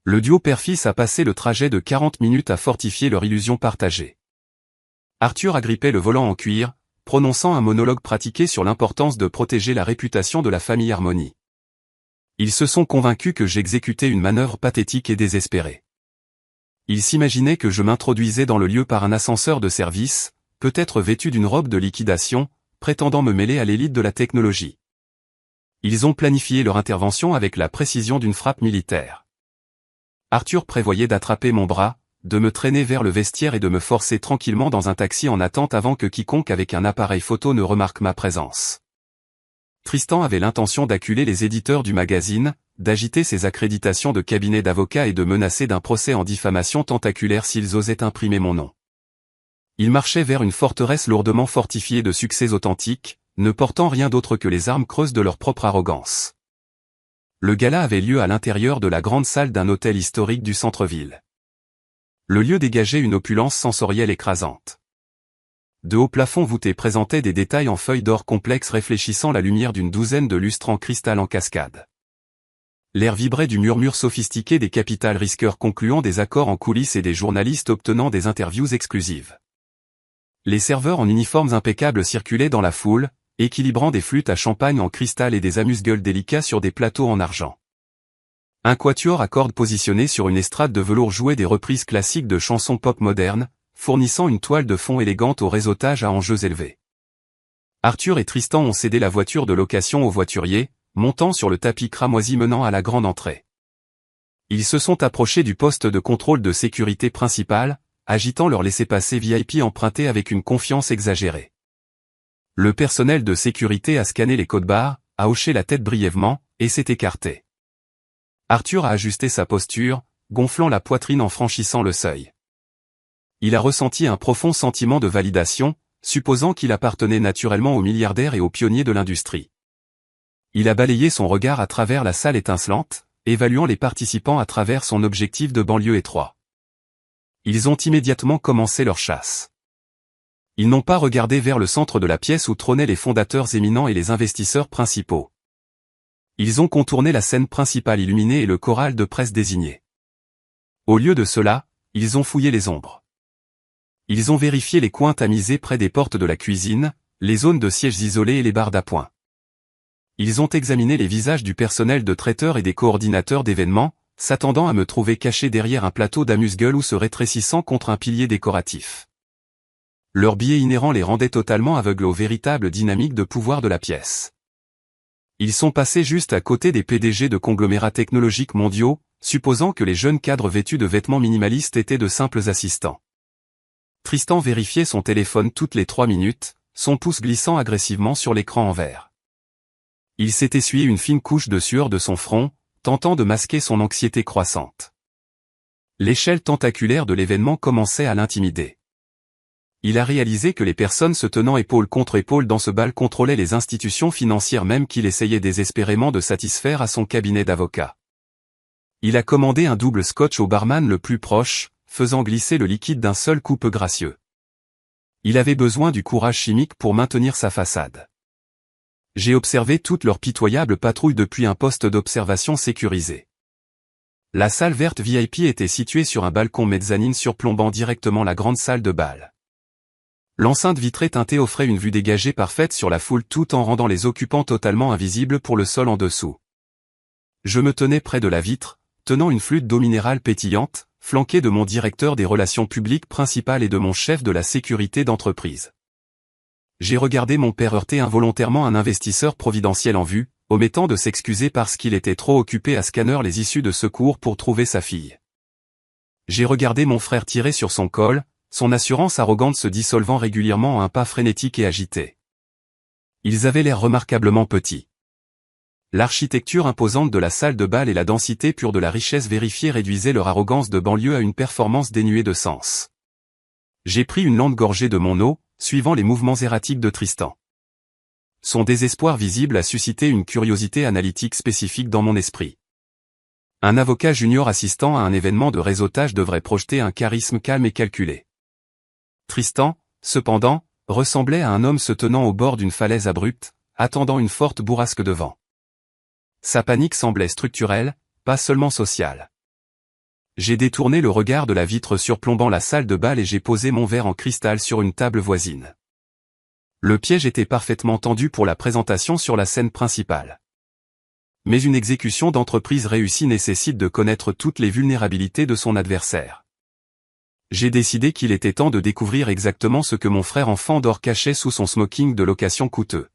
Le duo père-fils a passé le trajet de 40 minutes à fortifier leur illusion partagée. Arthur agrippait le volant en cuir, prononçant un monologue pratiqué sur l'importance de protéger la réputation de la famille Harmony. Ils se sont convaincus que j'exécutais une manœuvre pathétique et désespérée. Ils s'imaginaient que je m'introduisais dans le lieu par un ascenseur de service, peut-être vêtu d'une robe de liquidation, prétendant me mêler à l'élite de la technologie. Ils ont planifié leur intervention avec la précision d'une frappe militaire. Arthur prévoyait d'attraper mon bras, de me traîner vers le vestiaire et de me forcer tranquillement dans un taxi en attente avant que quiconque avec un appareil photo ne remarque ma présence. Tristan avait l'intention d'acculer les éditeurs du magazine, d'agiter ses accréditations de cabinet d'avocats et de menacer d'un procès en diffamation tentaculaire s'ils osaient imprimer mon nom. Il marchait vers une forteresse lourdement fortifiée de succès authentiques, ne portant rien d'autre que les armes creuses de leur propre arrogance. Le gala avait lieu à l'intérieur de la grande salle d'un hôtel historique du centre-ville. Le lieu dégageait une opulence sensorielle écrasante. De hauts plafonds voûtés présentaient des détails en feuilles d'or complexes réfléchissant la lumière d'une douzaine de lustres en cristal en cascade. L'air vibrait du murmure sophistiqué des capital risqueurs concluant des accords en coulisses et des journalistes obtenant des interviews exclusives. Les serveurs en uniformes impeccables circulaient dans la foule, équilibrant des flûtes à champagne en cristal et des amuse-gueules délicats sur des plateaux en argent. Un quatuor à cordes positionné sur une estrade de velours jouait des reprises classiques de chansons pop modernes, fournissant une toile de fond élégante au réseautage à enjeux élevés. Arthur et Tristan ont cédé la voiture de location au voiturier, montant sur le tapis cramoisi menant à la grande entrée. Ils se sont approchés du poste de contrôle de sécurité principal, agitant leur laissez-passer VIP emprunté avec une confiance exagérée. Le personnel de sécurité a scanné les codes barres, a hoché la tête brièvement, et s'est écarté. Arthur a ajusté sa posture, gonflant la poitrine en franchissant le seuil. Il a ressenti un profond sentiment de validation, supposant qu'il appartenait naturellement aux milliardaires et aux pionniers de l'industrie. Il a balayé son regard à travers la salle étincelante, évaluant les participants à travers son objectif de banlieue étroit. Ils ont immédiatement commencé leur chasse. Ils n'ont pas regardé vers le centre de la pièce où trônaient les fondateurs éminents et les investisseurs principaux. Ils ont contourné la scène principale illuminée et le choral de presse désigné. Au lieu de cela, ils ont fouillé les ombres. Ils ont vérifié les coins tamisés près des portes de la cuisine, les zones de sièges isolés et les barres d'appoint. Ils ont examiné les visages du personnel de traiteurs et des coordinateurs d'événements, s'attendant à me trouver caché derrière un plateau d'amuse-gueule ou se rétrécissant contre un pilier décoratif. Leur biais inhérent les rendait totalement aveugles aux véritables dynamiques de pouvoir de la pièce. Ils sont passés juste à côté des PDG de conglomérats technologiques mondiaux, supposant que les jeunes cadres vêtus de vêtements minimalistes étaient de simples assistants. Tristan vérifiait son téléphone toutes les 3 minutes, son pouce glissant agressivement sur l'écran en vert. Il s'est essuyé une fine couche de sueur de son front, tentant de masquer son anxiété croissante. L'échelle tentaculaire de l'événement commençait à l'intimider. Il a réalisé que les personnes se tenant épaule contre épaule dans ce bal contrôlaient les institutions financières même qu'il essayait désespérément de satisfaire à son cabinet d'avocats. Il a commandé un double scotch au barman le plus proche, faisant glisser le liquide d'un seul coup peu gracieux. Il avait besoin du courage chimique pour maintenir sa façade. J'ai observé toute leur pitoyable patrouille depuis un poste d'observation sécurisé. La salle verte VIP était située sur un balcon mezzanine surplombant directement la grande salle de bal. L'enceinte vitrée teintée offrait une vue dégagée parfaite sur la foule tout en rendant les occupants totalement invisibles pour le sol en dessous. Je me tenais près de la vitre, tenant une flûte d'eau minérale pétillante, flanqué de mon directeur des relations publiques principales et de mon chef de la sécurité d'entreprise. J'ai regardé mon père heurter involontairement un investisseur providentiel en vue, omettant de s'excuser parce qu'il était trop occupé à scanner les issues de secours pour trouver sa fille. J'ai regardé mon frère tirer sur son col, son assurance arrogante se dissolvant régulièrement en un pas frénétique et agité. Ils avaient l'air remarquablement petits. L'architecture imposante de la salle de bal et la densité pure de la richesse vérifiée réduisaient leur arrogance de banlieue à une performance dénuée de sens. J'ai pris une lente gorgée de mon eau, suivant les mouvements erratiques de Tristan. Son désespoir visible a suscité une curiosité analytique spécifique dans mon esprit. Un avocat junior assistant à un événement de réseautage devrait projeter un charisme calme et calculé. Tristan, cependant, ressemblait à un homme se tenant au bord d'une falaise abrupte, attendant une forte bourrasque de vent. Sa panique semblait structurelle, pas seulement sociale. J'ai détourné le regard de la vitre surplombant la salle de bal et j'ai posé mon verre en cristal sur une table voisine. Le piège était parfaitement tendu pour la présentation sur la scène principale. Mais une exécution d'entreprise réussie nécessite de connaître toutes les vulnérabilités de son adversaire. J'ai décidé qu'il était temps de découvrir exactement ce que mon frère enfant d'or cachait sous son smoking de location coûteux.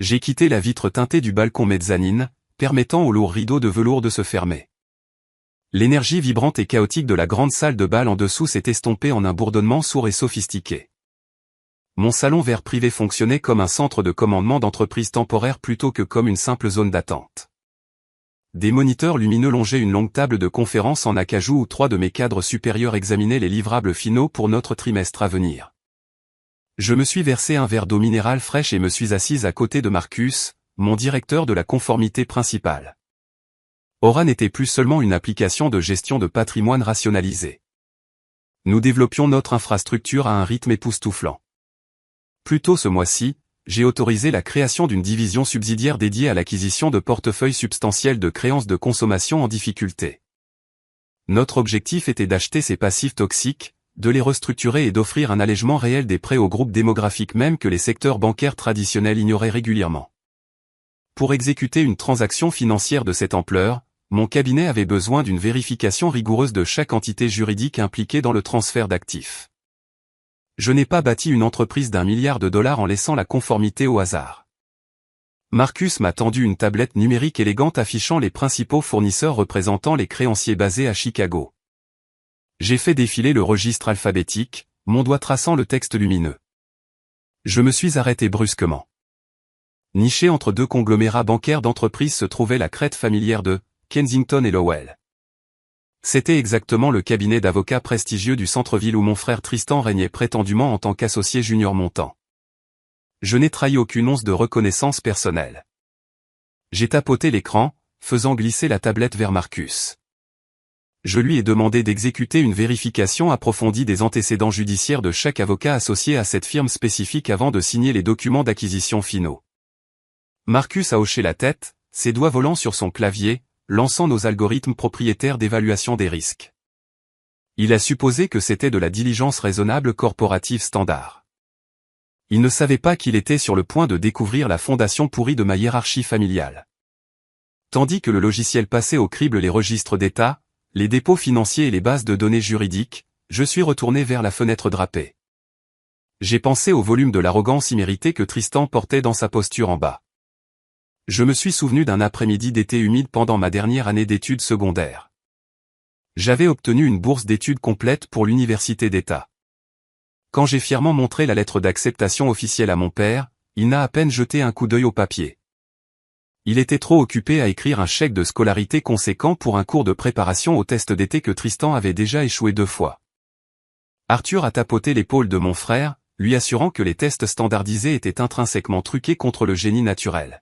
J'ai quitté la vitre teintée du balcon mezzanine, permettant au lourd rideau de velours de se fermer. L'énergie vibrante et chaotique de la grande salle de bal en dessous s'est estompée en un bourdonnement sourd et sophistiqué. Mon salon vert privé fonctionnait comme un centre de commandement d'entreprise temporaire plutôt que comme une simple zone d'attente. Des moniteurs lumineux longeaient une longue table de conférence en acajou où 3 de mes cadres supérieurs examinaient les livrables finaux pour notre trimestre à venir. Je me suis versé un verre d'eau minérale fraîche et me suis assise à côté de Marcus, mon directeur de la conformité principale. Aura n'était plus seulement une application de gestion de patrimoine rationalisée. Nous développions notre infrastructure à un rythme époustouflant. Plus tôt ce mois-ci, j'ai autorisé la création d'une division subsidiaire dédiée à l'acquisition de portefeuilles substantiels de créances de consommation en difficulté. Notre objectif était d'acheter ces passifs toxiques, de les restructurer et d'offrir un allègement réel des prêts aux groupes démographiques même que les secteurs bancaires traditionnels ignoraient régulièrement. Pour exécuter une transaction financière de cette ampleur, mon cabinet avait besoin d'une vérification rigoureuse de chaque entité juridique impliquée dans le transfert d'actifs. Je n'ai pas bâti une entreprise d'1 milliard de dollars en laissant la conformité au hasard. Marcus m'a tendu une tablette numérique élégante affichant les principaux fournisseurs représentant les créanciers basés à Chicago. J'ai fait défiler le registre alphabétique, mon doigt traçant le texte lumineux. Je me suis arrêté brusquement. Nichée entre 2 conglomérats bancaires d'entreprise se trouvait la crête familière de Kensington et Lowell. C'était exactement le cabinet d'avocats prestigieux du centre-ville où mon frère Tristan régnait prétendument en tant qu'associé junior montant. Je n'ai trahi aucune once de reconnaissance personnelle. J'ai tapoté l'écran, faisant glisser la tablette vers Marcus. Je lui ai demandé d'exécuter une vérification approfondie des antécédents judiciaires de chaque avocat associé à cette firme spécifique avant de signer les documents d'acquisition finaux. Marcus a hoché la tête, ses doigts volant sur son clavier, lançant nos algorithmes propriétaires d'évaluation des risques. Il a supposé que c'était de la diligence raisonnable corporative standard. Il ne savait pas qu'il était sur le point de découvrir la fondation pourrie de ma hiérarchie familiale. Tandis que le logiciel passait au crible les registres d'État, les dépôts financiers et les bases de données juridiques, je suis retourné vers la fenêtre drapée. J'ai pensé au volume de l'arrogance imméritée que Tristan portait dans sa posture en bas. Je me suis souvenu d'un après-midi d'été humide pendant ma dernière année d'études secondaires. J'avais obtenu une bourse d'études complète pour l'université d'État. Quand j'ai fièrement montré la lettre d'acceptation officielle à mon père, il n'a à peine jeté un coup d'œil au papier. Il était trop occupé à écrire un chèque de scolarité conséquent pour un cours de préparation au test d'été que Tristan avait déjà échoué 2 fois. Arthur a tapoté l'épaule de mon frère, lui assurant que les tests standardisés étaient intrinsèquement truqués contre le génie naturel.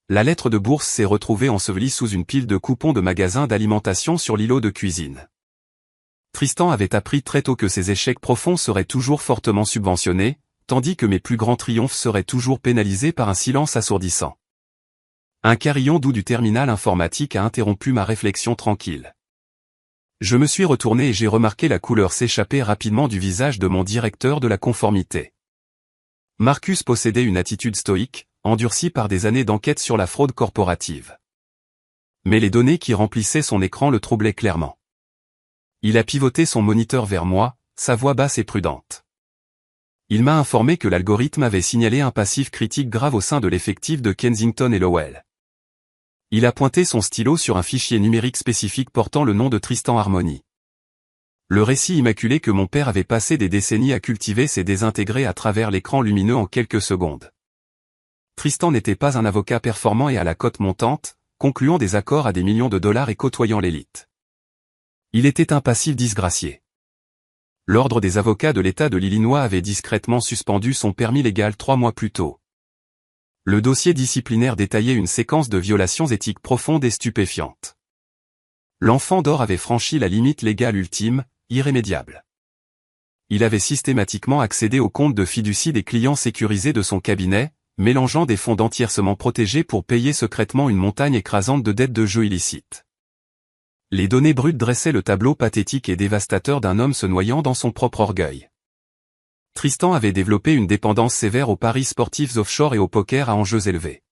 La lettre de bourse s'est retrouvée ensevelie sous une pile de coupons de magasins d'alimentation sur l'îlot de cuisine. Tristan avait appris très tôt que ses échecs profonds seraient toujours fortement subventionnés, tandis que mes plus grands triomphes seraient toujours pénalisés par un silence assourdissant. Un carillon doux du terminal informatique a interrompu ma réflexion tranquille. Je me suis retourné et j'ai remarqué la couleur s'échapper rapidement du visage de mon directeur de la conformité. Marcus possédait une attitude stoïque, endurcie par des années d'enquête sur la fraude corporative. Mais les données qui remplissaient son écran le troublaient clairement. Il a pivoté son moniteur vers moi, sa voix basse et prudente. Il m'a informé que l'algorithme avait signalé un passif critique grave au sein de l'effectif de Kensington et Lowell. Il a pointé son stylo sur un fichier numérique spécifique portant le nom de Tristan Harmony. Le récit immaculé que mon père avait passé des décennies à cultiver s'est désintégré à travers l'écran lumineux en quelques secondes. Tristan n'était pas un avocat performant et à la cote montante, concluant des accords à des millions de dollars et côtoyant l'élite. Il était un passif disgracié. L'Ordre des avocats de l'État de l'Illinois avait discrètement suspendu son permis légal 3 mois plus tôt. Le dossier disciplinaire détaillait une séquence de violations éthiques profondes et stupéfiantes. L'enfant d'or avait franchi la limite légale ultime, irrémédiable. Il avait systématiquement accédé aux comptes de fiducie des clients sécurisés de son cabinet, mélangeant des fonds entièrement protégés pour payer secrètement une montagne écrasante de dettes de jeux illicites. Les données brutes dressaient le tableau pathétique et dévastateur d'un homme se noyant dans son propre orgueil. Tristan avait développé une dépendance sévère aux paris sportifs offshore et au poker à enjeux élevés.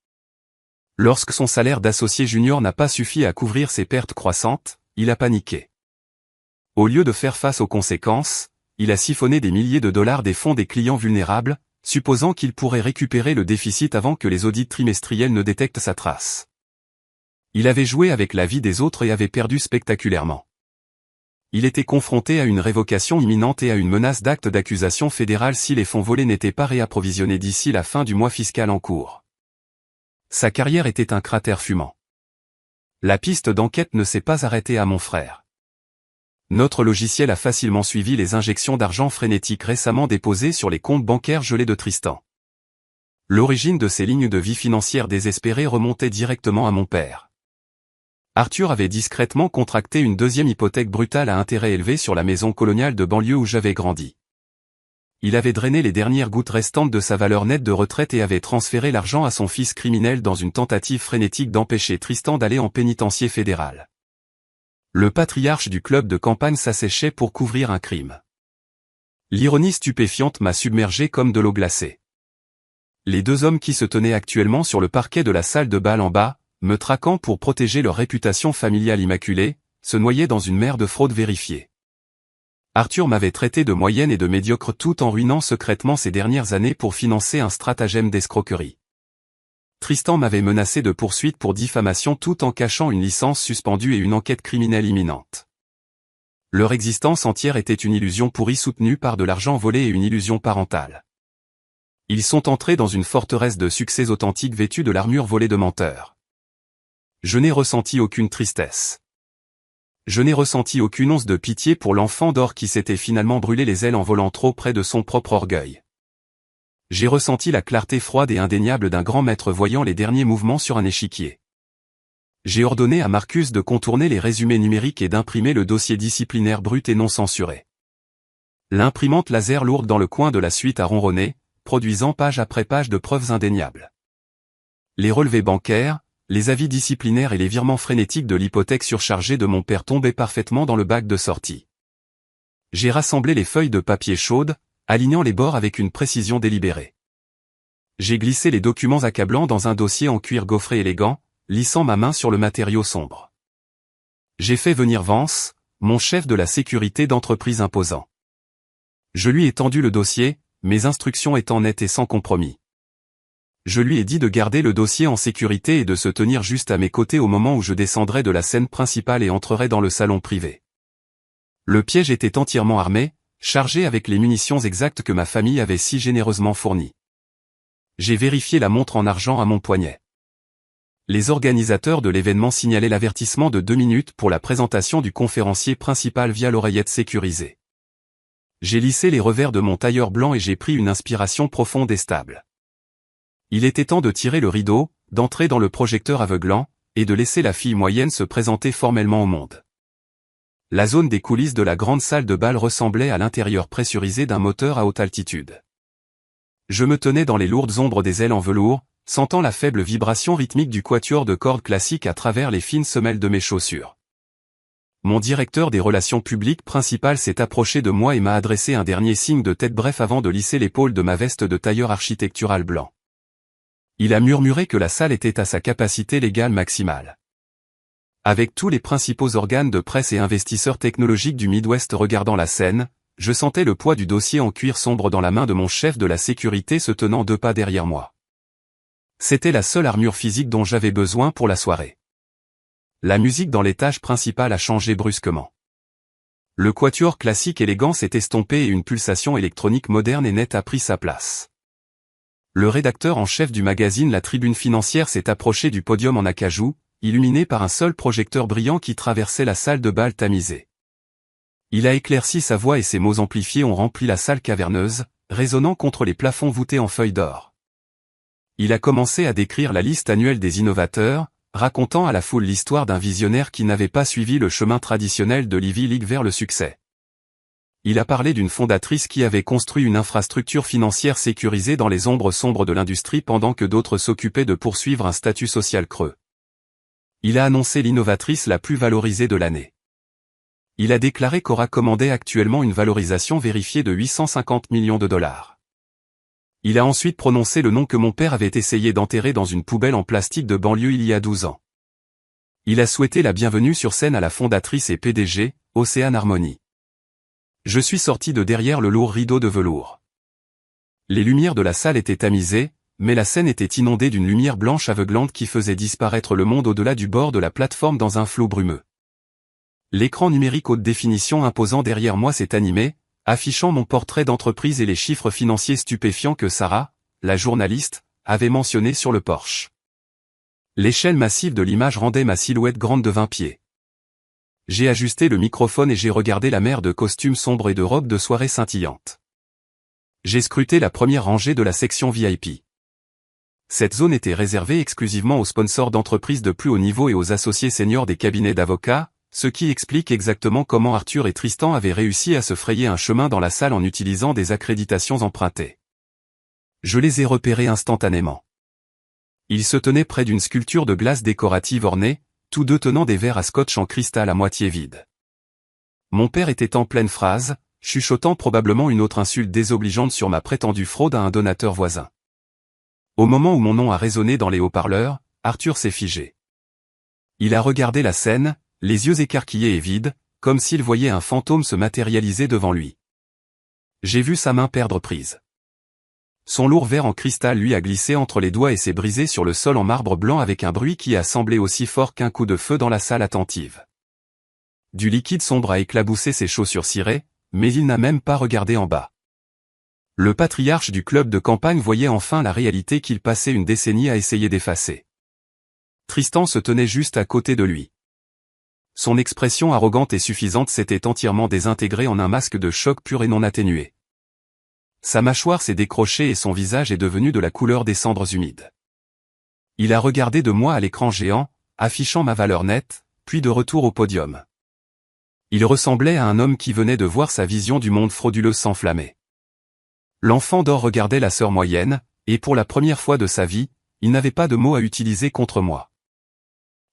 Lorsque son salaire d'associé junior n'a pas suffi à couvrir ses pertes croissantes, il a paniqué. Au lieu de faire face aux conséquences, il a siphonné des milliers de dollars des fonds des clients vulnérables, supposant qu'il pourrait récupérer le déficit avant que les audits trimestriels ne détectent sa trace. Il avait joué avec la vie des autres et avait perdu spectaculairement. Il était confronté à une révocation imminente et à une menace d'acte d'accusation fédérale si les fonds volés n'étaient pas réapprovisionnés d'ici la fin du mois fiscal en cours. Sa carrière était un cratère fumant. La piste d'enquête ne s'est pas arrêtée à mon frère. Notre logiciel a facilement suivi les injections d'argent frénétiques récemment déposées sur les comptes bancaires gelés de Tristan. L'origine de ces lignes de vie financière désespérées remontait directement à mon père. Arthur avait discrètement contracté une deuxième hypothèque brutale à intérêt élevé sur la maison coloniale de banlieue où j'avais grandi. Il avait drainé les dernières gouttes restantes de sa valeur nette de retraite et avait transféré l'argent à son fils criminel dans une tentative frénétique d'empêcher Tristan d'aller en pénitencier fédéral. Le patriarche du club de campagne s'asséchait pour couvrir un crime. L'ironie stupéfiante m'a submergé comme de l'eau glacée. Les 2 hommes qui se tenaient actuellement sur le parquet de la salle de bal en bas, me traquant pour protéger leur réputation familiale immaculée, se noyaient dans une mer de fraude vérifiée. Arthur m'avait traité de moyenne et de médiocre tout en ruinant secrètement ces dernières années pour financer un stratagème d'escroquerie. Tristan m'avait menacé de poursuites pour diffamation tout en cachant une licence suspendue et une enquête criminelle imminente. Leur existence entière était une illusion pourrie soutenue par de l'argent volé et une illusion parentale. Ils sont entrés dans une forteresse de succès authentique vêtue de l'armure volée de menteurs. Je n'ai ressenti aucune tristesse. Je n'ai ressenti aucune once de pitié pour l'enfant d'or qui s'était finalement brûlé les ailes en volant trop près de son propre orgueil. J'ai ressenti la clarté froide et indéniable d'un grand maître voyant les derniers mouvements sur un échiquier. J'ai ordonné à Marcus de contourner les résumés numériques et d'imprimer le dossier disciplinaire brut et non censuré. L'imprimante laser lourde dans le coin de la suite a ronronné, produisant page après page de preuves indéniables. Les relevés bancaires, les avis disciplinaires et les virements frénétiques de l'hypothèque surchargée de mon père tombaient parfaitement dans le bac de sortie. J'ai rassemblé les feuilles de papier chaudes, alignant les bords avec une précision délibérée. J'ai glissé les documents accablants dans un dossier en cuir gaufré élégant, lissant ma main sur le matériau sombre. J'ai fait venir Vance, mon chef de la sécurité d'entreprise imposant. Je lui ai tendu le dossier, mes instructions étant nettes et sans compromis. Je lui ai dit de garder le dossier en sécurité et de se tenir juste à mes côtés au moment où je descendrais de la scène principale et entrerais dans le salon privé. Le piège était entièrement armé, chargé avec les munitions exactes que ma famille avait si généreusement fournies. J'ai vérifié la montre en argent à mon poignet. Les organisateurs de l'événement signalaient l'avertissement de 2 minutes pour la présentation du conférencier principal via l'oreillette sécurisée. J'ai lissé les revers de mon tailleur blanc et j'ai pris une inspiration profonde et stable. Il était temps de tirer le rideau, d'entrer dans le projecteur aveuglant, et de laisser la fille moyenne se présenter formellement au monde. La zone des coulisses de la grande salle de bal ressemblait à l'intérieur pressurisé d'un moteur à haute altitude. Je me tenais dans les lourdes ombres des ailes en velours, sentant la faible vibration rythmique du quatuor de cordes classiques à travers les fines semelles de mes chaussures. Mon directeur des relations publiques principales s'est approché de moi et m'a adressé un dernier signe de tête bref avant de lisser l'épaule de ma veste de tailleur architectural blanc. Il a murmuré que la salle était à sa capacité légale maximale. Avec tous les principaux organes de presse et investisseurs technologiques du Midwest regardant la scène, je sentais le poids du dossier en cuir sombre dans la main de mon chef de la sécurité se tenant 2 pas derrière moi. C'était la seule armure physique dont j'avais besoin pour la soirée. La musique dans l'étage principal a changé brusquement. Le quatuor classique élégant s'est estompé et une pulsation électronique moderne et nette a pris sa place. Le rédacteur en chef du magazine La Tribune Financière s'est approché du podium en acajou, illuminé par un seul projecteur brillant qui traversait la salle de bal tamisée. Il a éclairci sa voix et ses mots amplifiés ont rempli la salle caverneuse, résonnant contre les plafonds voûtés en feuilles d'or. Il a commencé à décrire la liste annuelle des innovateurs, racontant à la foule l'histoire d'un visionnaire qui n'avait pas suivi le chemin traditionnel de l'Ivy League vers le succès. Il a parlé d'une fondatrice qui avait construit une infrastructure financière sécurisée dans les ombres sombres de l'industrie pendant que d'autres s'occupaient de poursuivre un statut social creux. Il a annoncé l'innovatrice la plus valorisée de l'année. Il a déclaré qu'Aura commandait actuellement une valorisation vérifiée de 850 millions de dollars. Il a ensuite prononcé le nom que mon père avait essayé d'enterrer dans une poubelle en plastique de banlieue il y a 12 ans. Il a souhaité la bienvenue sur scène à la fondatrice et PDG, Ocean Harmony. Je suis sorti de derrière le lourd rideau de velours. Les lumières de la salle étaient tamisées, mais la scène était inondée d'une lumière blanche aveuglante qui faisait disparaître le monde au-delà du bord de la plateforme dans un flot brumeux. L'écran numérique haute définition imposant derrière moi s'est animé, affichant mon portrait d'entreprise et les chiffres financiers stupéfiants que Sarah, la journaliste, avait mentionnés sur le porche. L'échelle massive de l'image rendait ma silhouette grande de 20 pieds. J'ai ajusté le microphone et j'ai regardé la mer de costumes sombres et de robes de soirée scintillantes. J'ai scruté la première rangée de la section VIP. Cette zone était réservée exclusivement aux sponsors d'entreprises de plus haut niveau et aux associés seniors des cabinets d'avocats, ce qui explique exactement comment Arthur et Tristan avaient réussi à se frayer un chemin dans la salle en utilisant des accréditations empruntées. Je les ai repérés instantanément. Ils se tenaient près d'une sculpture de glace décorative ornée, tous deux tenant des verres à scotch en cristal à moitié vides. Mon père était en pleine phrase, chuchotant probablement une autre insulte désobligeante sur ma prétendue fraude à un donateur voisin. Au moment où mon nom a résonné dans les haut-parleurs, Arthur s'est figé. Il a regardé la scène, les yeux écarquillés et vides, comme s'il voyait un fantôme se matérialiser devant lui. J'ai vu sa main perdre prise. Son lourd verre en cristal lui a glissé entre les doigts et s'est brisé sur le sol en marbre blanc avec un bruit qui a semblé aussi fort qu'un coup de feu dans la salle attentive. Du liquide sombre a éclaboussé ses chaussures cirées, mais il n'a même pas regardé en bas. Le patriarche du club de campagne voyait enfin la réalité qu'il passait une décennie à essayer d'effacer. Tristan se tenait juste à côté de lui. Son expression arrogante et suffisante s'était entièrement désintégrée en un masque de choc pur et non atténué. Sa mâchoire s'est décrochée et son visage est devenu de la couleur des cendres humides. Il a regardé de moi à l'écran géant, affichant ma valeur nette, puis de retour au podium. Il ressemblait à un homme qui venait de voir sa vision du monde frauduleuse s'enflammer. L'enfant d'or regardait la sœur moyenne, et pour la première fois de sa vie, il n'avait pas de mots à utiliser contre moi.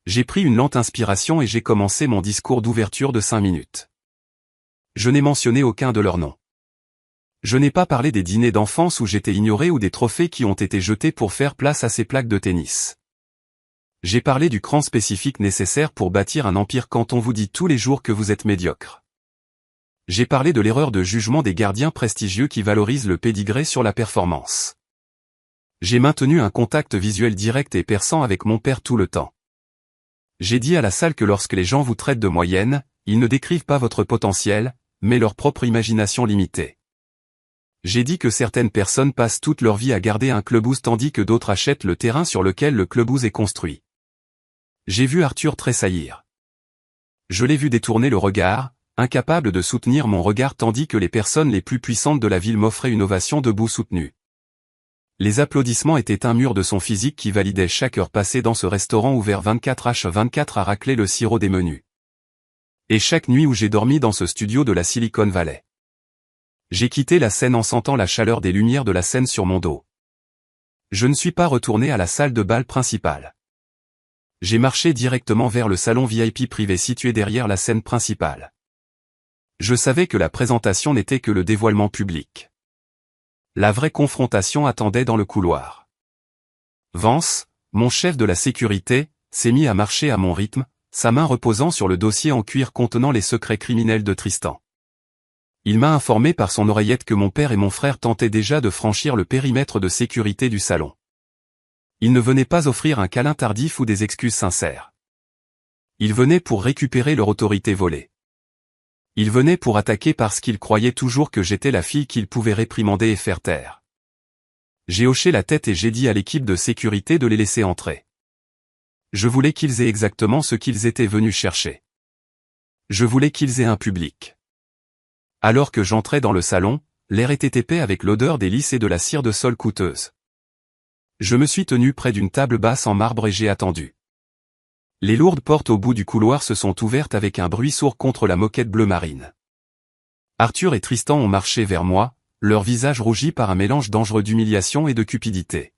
J'ai pris une lente inspiration et j'ai commencé mon discours d'ouverture de 5 minutes. Je n'ai mentionné aucun de leurs noms. Je n'ai pas parlé des dîners d'enfance où j'étais ignoré ou des trophées qui ont été jetés pour faire place à ces plaques de tennis. J'ai parlé du cran spécifique nécessaire pour bâtir un empire quand on vous dit tous les jours que vous êtes médiocre. J'ai parlé de l'erreur de jugement des gardiens prestigieux qui valorisent le pédigré sur la performance. J'ai maintenu un contact visuel direct et perçant avec mon père tout le temps. J'ai dit à la salle que lorsque les gens vous traitent de moyenne, ils ne décrivent pas votre potentiel, mais leur propre imagination limitée. J'ai dit que certaines personnes passent toute leur vie à garder un clubhouse tandis que d'autres achètent le terrain sur lequel le clubhouse est construit. J'ai vu Arthur tressaillir. Je l'ai vu détourner le regard, incapable de soutenir mon regard tandis que les personnes les plus puissantes de la ville m'offraient une ovation debout soutenue. Les applaudissements étaient un mur de son physique qui validait chaque heure passée dans ce restaurant ouvert 24h24 à racler le sirop des menus. Et chaque nuit où j'ai dormi dans ce studio de la Silicon Valley. J'ai quitté la scène en sentant la chaleur des lumières de la scène sur mon dos. Je ne suis pas retourné à la salle de bal principale. J'ai marché directement vers le salon VIP privé situé derrière la scène principale. Je savais que la présentation n'était que le dévoilement public. La vraie confrontation attendait dans le couloir. Vance, mon chef de la sécurité, s'est mis à marcher à mon rythme, sa main reposant sur le dossier en cuir contenant les secrets criminels de Tristan. Il m'a informé par son oreillette que mon père et mon frère tentaient déjà de franchir le périmètre de sécurité du salon. Ils ne venaient pas offrir un câlin tardif ou des excuses sincères. Ils venaient pour récupérer leur autorité volée. Ils venaient pour attaquer parce qu'ils croyaient toujours que j'étais la fille qu'ils pouvaient réprimander et faire taire. J'ai hoché la tête et j'ai dit à l'équipe de sécurité de les laisser entrer. Je voulais qu'ils aient exactement ce qu'ils étaient venus chercher. Je voulais qu'ils aient un public. Alors que j'entrais dans le salon, l'air était épais avec l'odeur des lys et de la cire de sol coûteuse. Je me suis tenu près d'une table basse en marbre et j'ai attendu. Les lourdes portes au bout du couloir se sont ouvertes avec un bruit sourd contre la moquette bleu marine. Arthur et Tristan ont marché vers moi, leur visage rougi par un mélange dangereux d'humiliation et de cupidité.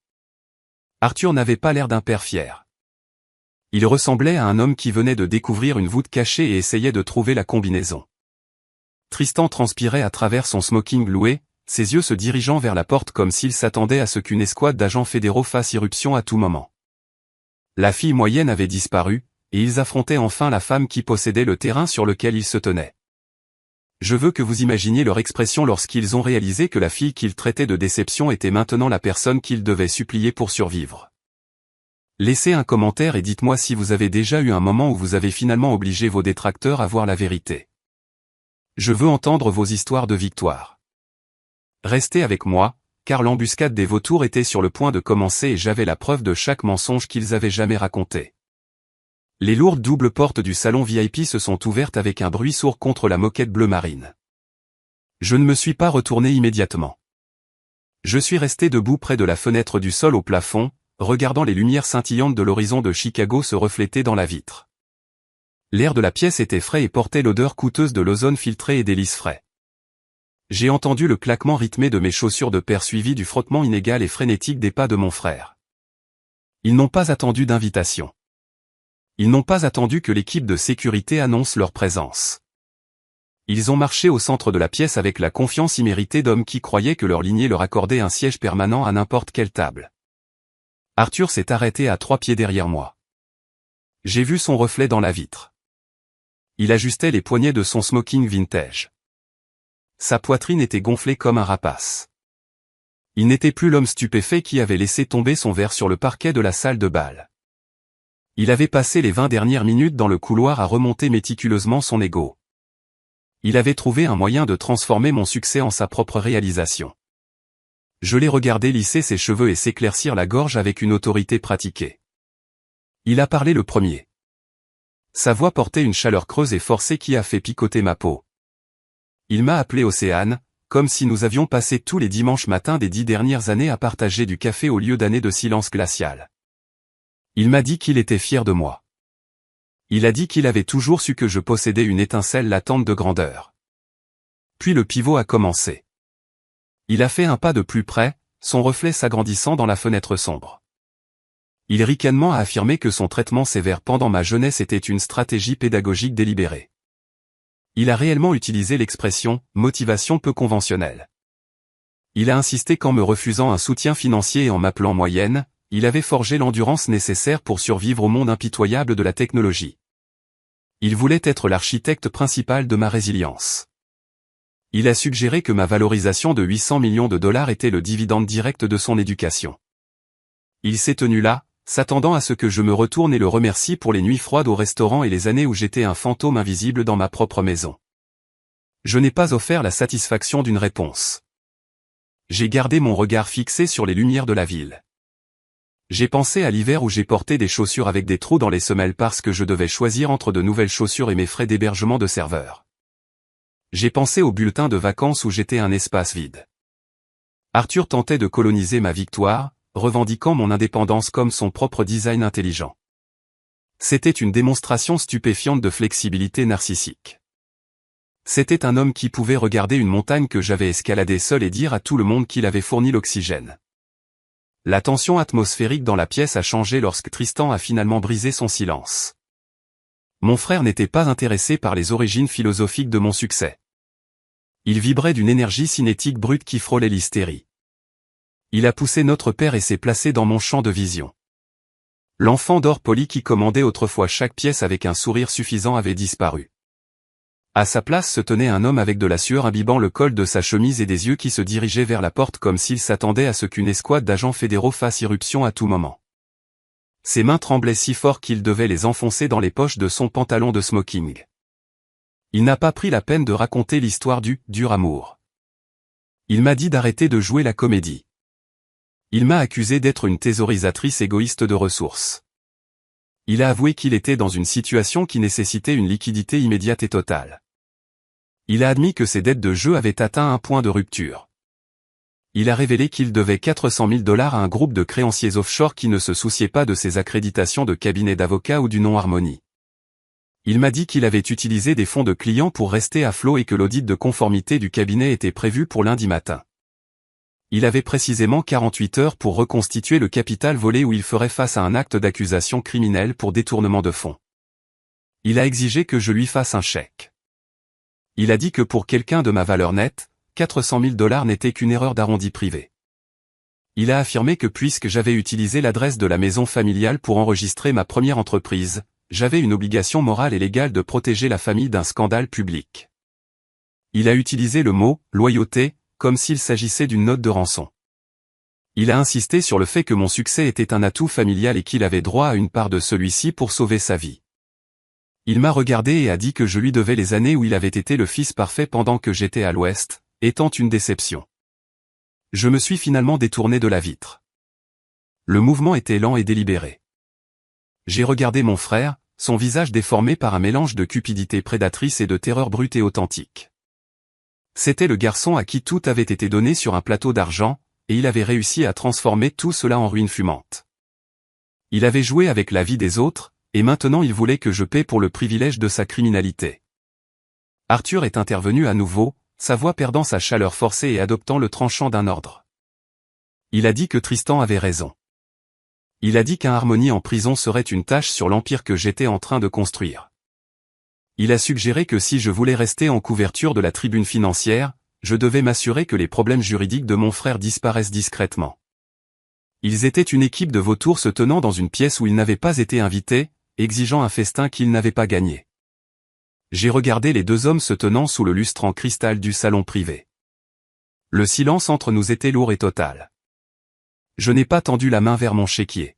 Arthur n'avait pas l'air d'un père fier. Il ressemblait à un homme qui venait de découvrir une voûte cachée et essayait de trouver la combinaison. Tristan transpirait à travers son smoking loué, ses yeux se dirigeant vers la porte comme s'il s'attendait à ce qu'une escouade d'agents fédéraux fasse irruption à tout moment. La fille moyenne avait disparu, et ils affrontaient enfin la femme qui possédait le terrain sur lequel ils se tenaient. Je veux que vous imaginiez leur expression lorsqu'ils ont réalisé que la fille qu'ils traitaient de déception était maintenant la personne qu'ils devaient supplier pour survivre. Laissez un commentaire et dites-moi si vous avez déjà eu un moment où vous avez finalement obligé vos détracteurs à voir la vérité. Je veux entendre vos histoires de victoire. Restez avec moi, car l'embuscade des vautours était sur le point de commencer et j'avais la preuve de chaque mensonge qu'ils avaient jamais raconté. Les lourdes doubles portes du salon VIP se sont ouvertes avec un bruit sourd contre la moquette bleu marine. Je ne me suis pas retourné immédiatement. Je suis resté debout près de la fenêtre du sol au plafond, regardant les lumières scintillantes de l'horizon de Chicago se refléter dans la vitre. L'air de la pièce était frais et portait l'odeur coûteuse de l'ozone filtré et des lys frais. J'ai entendu le claquement rythmé de mes chaussures de paire suivi du frottement inégal et frénétique des pas de mon frère. Ils n'ont pas attendu d'invitation. Ils n'ont pas attendu que l'équipe de sécurité annonce leur présence. Ils ont marché au centre de la pièce avec la confiance imméritée d'hommes qui croyaient que leur lignée leur accordait un siège permanent à n'importe quelle table. Arthur s'est arrêté à 3 pieds derrière moi. J'ai vu son reflet dans la vitre. Il ajustait les poignets de son smoking vintage. Sa poitrine était gonflée comme un rapace. Il n'était plus l'homme stupéfait qui avait laissé tomber son verre sur le parquet de la salle de bal. Il avait passé les 20 dernières minutes dans le couloir à remonter méticuleusement son ego. Il avait trouvé un moyen de transformer mon succès en sa propre réalisation. Je l'ai regardé lisser ses cheveux et s'éclaircir la gorge avec une autorité pratiquée. Il a parlé le premier. Sa voix portait une chaleur creuse et forcée qui a fait picoter ma peau. Il m'a appelé Océane, comme si nous avions passé tous les dimanches matins des 10 dernières années à partager du café au lieu d'années de silence glacial. Il m'a dit qu'il était fier de moi. Il a dit qu'il avait toujours su que je possédais une étincelle latente de grandeur. Puis le pivot a commencé. Il a fait un pas de plus près, son reflet s'agrandissant dans la fenêtre sombre. Il ricanement a affirmé que son traitement sévère pendant ma jeunesse était une stratégie pédagogique délibérée. Il a réellement utilisé l'expression « motivation peu conventionnelle ». Il a insisté qu'en me refusant un soutien financier et en m'appelant moyenne, il avait forgé l'endurance nécessaire pour survivre au monde impitoyable de la technologie. Il voulait être l'architecte principal de ma résilience. Il a suggéré que ma valorisation de 800 millions de dollars était le dividende direct de son éducation. Il s'est tenu là, s'attendant à ce que je me retourne et le remercie pour les nuits froides au restaurant et les années où j'étais un fantôme invisible dans ma propre maison. Je n'ai pas offert la satisfaction d'une réponse. J'ai gardé mon regard fixé sur les lumières de la ville. J'ai pensé à l'hiver où j'ai porté des chaussures avec des trous dans les semelles parce que je devais choisir entre de nouvelles chaussures et mes frais d'hébergement de serveur. J'ai pensé au bulletin de vacances où j'étais un espace vide. Arthur tentait de coloniser ma victoire, revendiquant mon indépendance comme son propre design intelligent. C'était une démonstration stupéfiante de flexibilité narcissique. C'était un homme qui pouvait regarder une montagne que j'avais escaladée seul et dire à tout le monde qu'il avait fourni l'oxygène. La tension atmosphérique dans la pièce a changé lorsque Tristan a finalement brisé son silence. Mon frère n'était pas intéressé par les origines philosophiques de mon succès. Il vibrait d'une énergie cinétique brute qui frôlait l'hystérie. Il a poussé notre père et s'est placé dans mon champ de vision. L'enfant d'or poli qui commandait autrefois chaque pièce avec un sourire suffisant avait disparu. À sa place se tenait un homme avec de la sueur imbibant le col de sa chemise et des yeux qui se dirigeaient vers la porte comme s'il s'attendait à ce qu'une escouade d'agents fédéraux fasse irruption à tout moment. Ses mains tremblaient si fort qu'il devait les enfoncer dans les poches de son pantalon de smoking. Il n'a pas pris la peine de raconter l'histoire du « dur amour ». Il m'a dit d'arrêter de jouer la comédie. Il m'a accusé d'être une thésaurisatrice égoïste de ressources. Il a avoué qu'il était dans une situation qui nécessitait une liquidité immédiate et totale. Il a admis que ses dettes de jeu avaient atteint un point de rupture. Il a révélé qu'il devait 400 000 $ à un groupe de créanciers offshore qui ne se souciait pas de ses accréditations de cabinet d'avocat ou du nom Harmonie. Il m'a dit qu'il avait utilisé des fonds de clients pour rester à flot et que l'audit de conformité du cabinet était prévu pour lundi matin. Il avait précisément 48 heures pour reconstituer le capital volé ou il ferait face à un acte d'accusation criminelle pour détournement de fonds. Il a exigé que je lui fasse un chèque. Il a dit que pour quelqu'un de ma valeur nette, 400 000 $ n'était qu'une erreur d'arrondi privé. Il a affirmé que puisque j'avais utilisé l'adresse de la maison familiale pour enregistrer ma première entreprise, j'avais une obligation morale et légale de protéger la famille d'un scandale public. Il a utilisé le mot « loyauté » comme s'il s'agissait d'une note de rançon. Il a insisté sur le fait que mon succès était un atout familial et qu'il avait droit à une part de celui-ci pour sauver sa vie. Il m'a regardé et a dit que je lui devais les années où il avait été le fils parfait pendant que j'étais à l'ouest, étant une déception. Je me suis finalement détourné de la vitre. Le mouvement était lent et délibéré. J'ai regardé mon frère, son visage déformé par un mélange de cupidité prédatrice et de terreur brute et authentique. C'était le garçon à qui tout avait été donné sur un plateau d'argent, et il avait réussi à transformer tout cela en ruine fumante. Il avait joué avec la vie des autres, et maintenant il voulait que je paie pour le privilège de sa criminalité. Arthur est intervenu à nouveau, sa voix perdant sa chaleur forcée et adoptant le tranchant d'un ordre. Il a dit que Tristan avait raison. Il a dit qu'un Harmonie en prison serait une tâche sur l'empire que j'étais en train de construire. Il a suggéré que si je voulais rester en couverture de la tribune financière, je devais m'assurer que les problèmes juridiques de mon frère disparaissent discrètement. Ils étaient une équipe de vautours se tenant dans une pièce où ils n'avaient pas été invités, exigeant un festin qu'ils n'avaient pas gagné. J'ai regardé les deux hommes se tenant sous le lustre en cristal du salon privé. Le silence entre nous était lourd et total. Je n'ai pas tendu la main vers mon chéquier.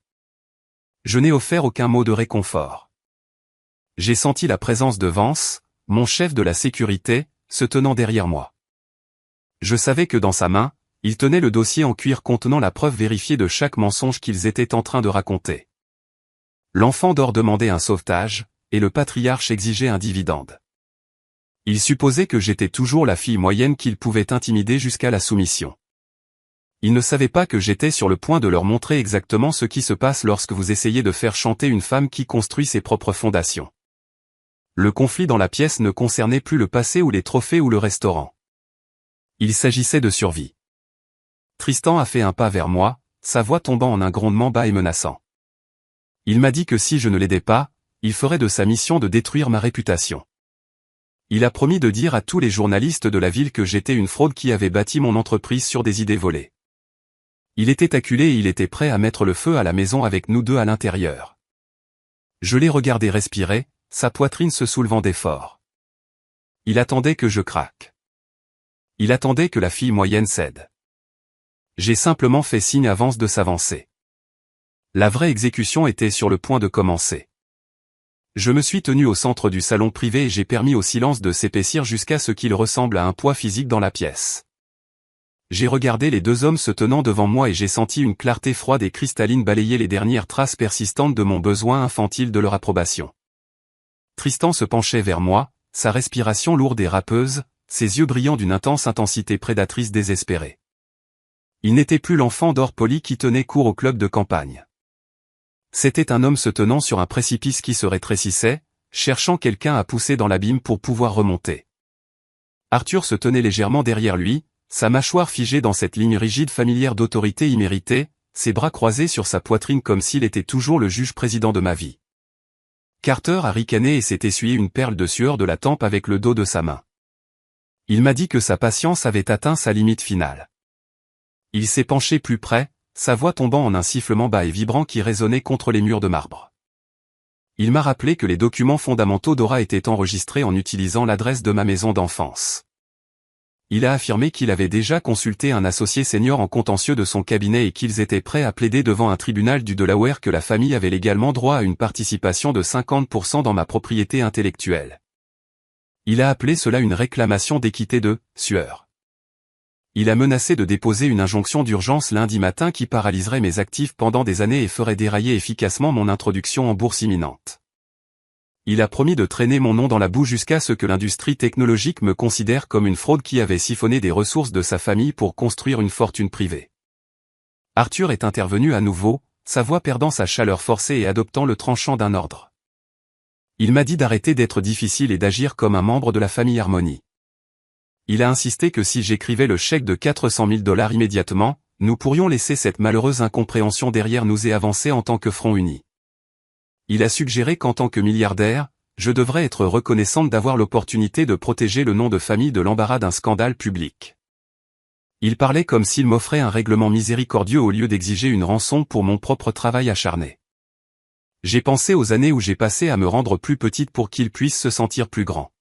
Je n'ai offert aucun mot de réconfort. J'ai senti la présence de Vance, mon chef de la sécurité, se tenant derrière moi. Je savais que dans sa main, il tenait le dossier en cuir contenant la preuve vérifiée de chaque mensonge qu'ils étaient en train de raconter. L'enfant d'or demandait un sauvetage, et le patriarche exigeait un dividende. Il supposait que j'étais toujours la fille moyenne qu'il pouvait intimider jusqu'à la soumission. Il ne savait pas que j'étais sur le point de leur montrer exactement ce qui se passe lorsque vous essayez de faire chanter une femme qui construit ses propres fondations. Le conflit dans la pièce ne concernait plus le passé ou les trophées ou le restaurant. Il s'agissait de survie. Tristan a fait un pas vers moi, sa voix tombant en un grondement bas et menaçant. Il m'a dit que si je ne l'aidais pas, il ferait de sa mission de détruire ma réputation. Il a promis de dire à tous les journalistes de la ville que j'étais une fraude qui avait bâti mon entreprise sur des idées volées. Il était acculé et il était prêt à mettre le feu à la maison avec nous deux à l'intérieur. Je l'ai regardé respirer, sa poitrine se soulevant d'effort. Il attendait que je craque. Il attendait que la fille moyenne cède. J'ai simplement fait signe avance de s'avancer. La vraie exécution était sur le point de commencer. Je me suis tenu au centre du salon privé et j'ai permis au silence de s'épaissir jusqu'à ce qu'il ressemble à un poids physique dans la pièce. J'ai regardé les deux hommes se tenant devant moi et j'ai senti une clarté froide et cristalline balayer les dernières traces persistantes de mon besoin infantile de leur approbation. Tristan se penchait vers moi, sa respiration lourde et râpeuse, ses yeux brillants d'une intense intensité prédatrice désespérée. Il n'était plus l'enfant d'or poli qui tenait court au club de campagne. C'était un homme se tenant sur un précipice qui se rétrécissait, cherchant quelqu'un à pousser dans l'abîme pour pouvoir remonter. Arthur se tenait légèrement derrière lui, sa mâchoire figée dans cette ligne rigide familière d'autorité imméritée, ses bras croisés sur sa poitrine comme s'il était toujours le juge-président de ma vie. Carter a ricané et s'est essuyé une perle de sueur de la tempe avec le dos de sa main. Il m'a dit que sa patience avait atteint sa limite finale. Il s'est penché plus près, sa voix tombant en un sifflement bas et vibrant qui résonnait contre les murs de marbre. Il m'a rappelé que les documents fondamentaux d'Aura étaient enregistrés en utilisant l'adresse de ma maison d'enfance. Il a affirmé qu'il avait déjà consulté un associé senior en contentieux de son cabinet et qu'ils étaient prêts à plaider devant un tribunal du Delaware que la famille avait légalement droit à une participation de 50% dans ma propriété intellectuelle. Il a appelé cela une réclamation d'équité de sueur. Il a menacé de déposer une injonction d'urgence lundi matin qui paralyserait mes actifs pendant des années et ferait dérailler efficacement mon introduction en bourse imminente. Il a promis de traîner mon nom dans la boue jusqu'à ce que l'industrie technologique me considère comme une fraude qui avait siphonné des ressources de sa famille pour construire une fortune privée. Arthur est intervenu à nouveau, sa voix perdant sa chaleur forcée et adoptant le tranchant d'un ordre. Il m'a dit d'arrêter d'être difficile et d'agir comme un membre de la famille Harmony. Il a insisté que si j'écrivais le chèque de 400 000 $ immédiatement, nous pourrions laisser cette malheureuse incompréhension derrière nous et avancer en tant que front uni. Il a suggéré qu'en tant que milliardaire, je devrais être reconnaissante d'avoir l'opportunité de protéger le nom de famille de l'embarras d'un scandale public. Il parlait comme s'il m'offrait un règlement miséricordieux au lieu d'exiger une rançon pour mon propre travail acharné. J'ai pensé aux années où j'ai passé à me rendre plus petite pour qu'il puisse se sentir plus grand.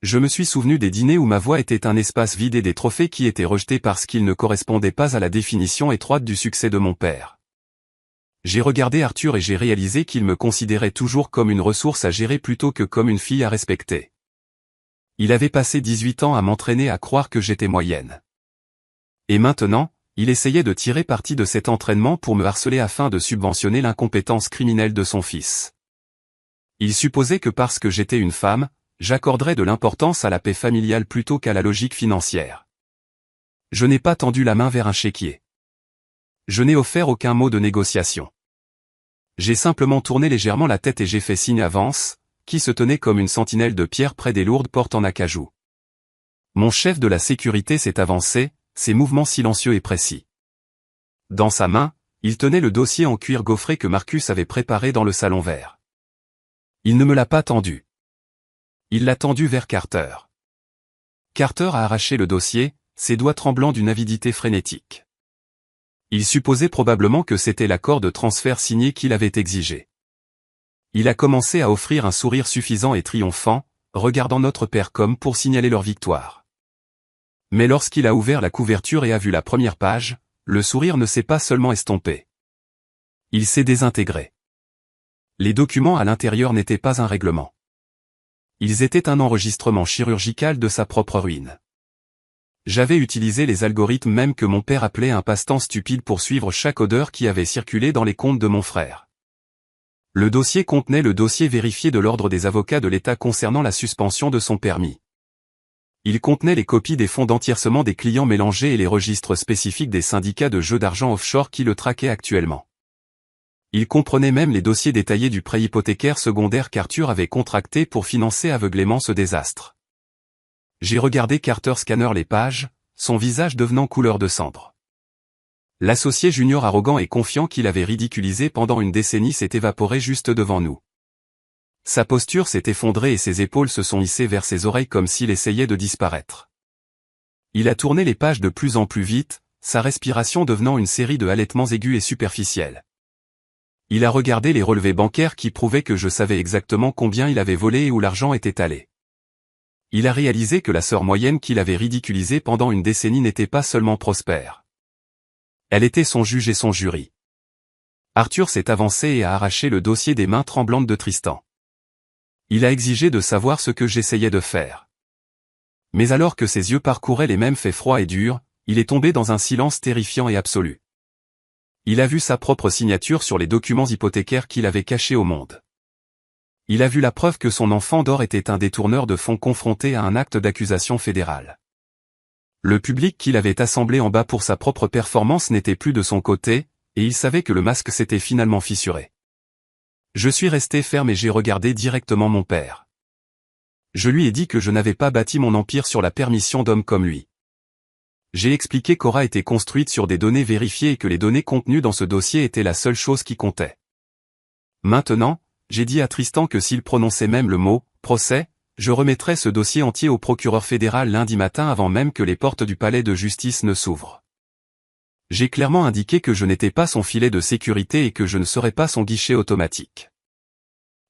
Je me suis souvenu des dîners où ma voix était un espace vide et des trophées qui étaient rejetés parce qu'ils ne correspondaient pas à la définition étroite du succès de mon père. J'ai regardé Arthur et j'ai réalisé qu'il me considérait toujours comme une ressource à gérer plutôt que comme une fille à respecter. Il avait passé 18 ans à m'entraîner à croire que j'étais moyenne. Et maintenant, il essayait de tirer parti de cet entraînement pour me harceler afin de subventionner l'incompétence criminelle de son fils. Il supposait que parce que j'étais une femme, j'accorderais de l'importance à la paix familiale plutôt qu'à la logique financière. Je n'ai pas tendu la main vers un chéquier. Je n'ai offert aucun mot de négociation. J'ai simplement tourné légèrement la tête et j'ai fait signe à Vance, qui se tenait comme une sentinelle de pierre près des lourdes portes en acajou. Mon chef de la sécurité s'est avancé, ses mouvements silencieux et précis. Dans sa main, il tenait le dossier en cuir gaufré que Marcus avait préparé dans le salon vert. Il ne me l'a pas tendu. Il l'a tendu vers Carter. Carter a arraché le dossier, ses doigts tremblants d'une avidité frénétique. Il supposait probablement que c'était l'accord de transfert signé qu'il avait exigé. Il a commencé à offrir un sourire suffisant et triomphant, regardant notre père comme pour signaler leur victoire. Mais lorsqu'il a ouvert la couverture et a vu la première page, le sourire ne s'est pas seulement estompé. Il s'est désintégré. Les documents à l'intérieur n'étaient pas un règlement. Ils étaient un enregistrement chirurgical de sa propre ruine. J'avais utilisé les algorithmes même que mon père appelait un passe-temps stupide pour suivre chaque odeur qui avait circulé dans les comptes de mon frère. Le dossier contenait le dossier vérifié de l'Ordre des avocats de l'État concernant la suspension de son permis. Il contenait les copies des fonds d'entièrement des clients mélangés et les registres spécifiques des syndicats de jeux d'argent offshore qui le traquaient actuellement. Il comprenait même les dossiers détaillés du prêt hypothécaire secondaire qu'Arthur avait contracté pour financer aveuglément ce désastre. J'ai regardé Carter scanner les pages, son visage devenant couleur de cendre. L'associé junior arrogant et confiant qu'il avait ridiculisé pendant une décennie s'est évaporé juste devant nous. Sa posture s'est effondrée et ses épaules se sont hissées vers ses oreilles comme s'il essayait de disparaître. Il a tourné les pages de plus en plus vite, sa respiration devenant une série de halètements aigus et superficiels. Il a regardé les relevés bancaires qui prouvaient que je savais exactement combien il avait volé et où l'argent était allé. Il a réalisé que la sœur moyenne qu'il avait ridiculisée pendant une décennie n'était pas seulement prospère. Elle était son juge et son jury. Arthur s'est avancé et a arraché le dossier des mains tremblantes de Tristan. Il a exigé de savoir ce que j'essayais de faire. Mais alors que ses yeux parcouraient les mêmes faits froids et durs, il est tombé dans un silence terrifiant et absolu. Il a vu sa propre signature sur les documents hypothécaires qu'il avait cachés au monde. Il a vu la preuve que son enfant d'or était un détourneur de fonds confronté à un acte d'accusation fédérale. Le public qu'il avait assemblé en bas pour sa propre performance n'était plus de son côté, et il savait que le masque s'était finalement fissuré. Je suis resté ferme et j'ai regardé directement mon père. Je lui ai dit que je n'avais pas bâti mon empire sur la permission d'hommes comme lui. J'ai expliqué qu'Aura était construite sur des données vérifiées et que les données contenues dans ce dossier étaient la seule chose qui comptait. Maintenant, j'ai dit à Tristan que s'il prononçait même le mot « procès », je remettrais ce dossier entier au procureur fédéral lundi matin avant même que les portes du palais de justice ne s'ouvrent. J'ai clairement indiqué que je n'étais pas son filet de sécurité et que je ne serais pas son guichet automatique.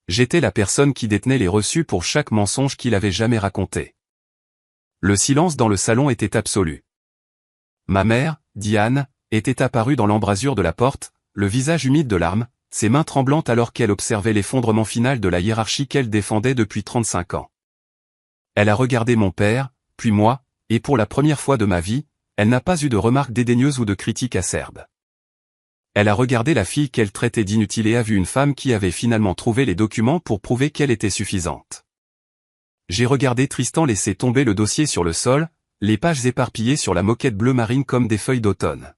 J'étais la personne qui détenait les reçus pour chaque mensonge qu'il avait jamais raconté. Le silence dans le salon était absolu. Ma mère, Diane, était apparue dans l'embrasure de la porte, le visage humide de larmes, ses mains tremblantes alors qu'elle observait l'effondrement final de la hiérarchie qu'elle défendait depuis 35 ans. Elle a regardé mon père, puis moi, et pour la première fois de ma vie, elle n'a pas eu de remarques dédaigneuses ou de critiques acerbes. Elle a regardé la fille qu'elle traitait d'inutile et a vu une femme qui avait finalement trouvé les documents pour prouver qu'elle était suffisante. J'ai regardé Tristan laisser tomber le dossier sur le sol, les pages éparpillées sur la moquette bleu marine comme des feuilles d'automne.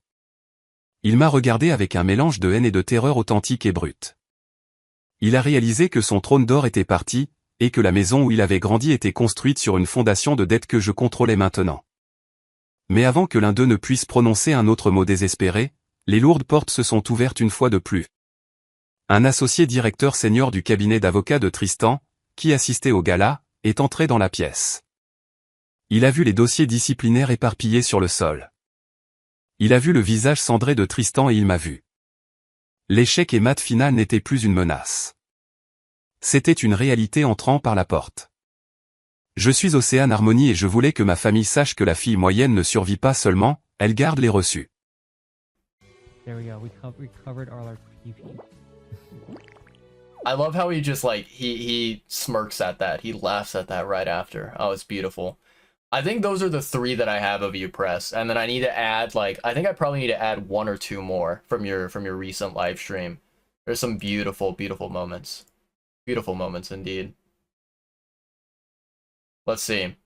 Il m'a regardé avec un mélange de haine et de terreur authentique et brute. Il a réalisé que son trône d'or était parti, et que la maison où il avait grandi était construite sur une fondation de dettes que je contrôlais maintenant. Mais avant que l'un d'eux ne puisse prononcer un autre mot désespéré, les lourdes portes se sont ouvertes une fois de plus. Un associé directeur senior du cabinet d'avocats de Tristan, qui assistait au gala, est entré dans la pièce. Il a vu les dossiers disciplinaires éparpillés sur le sol. Il a vu le visage cendré de Tristan et il m'a vu. L'échec et mat final n'était plus une menace. C'était une réalité entrant par la porte. Je suis Océane Harmonie et je voulais que ma famille sache que la fille moyenne ne survit pas seulement, elle garde les reçus. There we go. We covered all our PP. I love how he just like he smirks at that. He laughs at that right after. Oh, it's beautiful. I think those are the 3 that I have of you, Press, and then I need to add like I think I probably need to add 1 or 2 more from your recent live stream. There's some beautiful moments. Beautiful moments indeed. Let's see.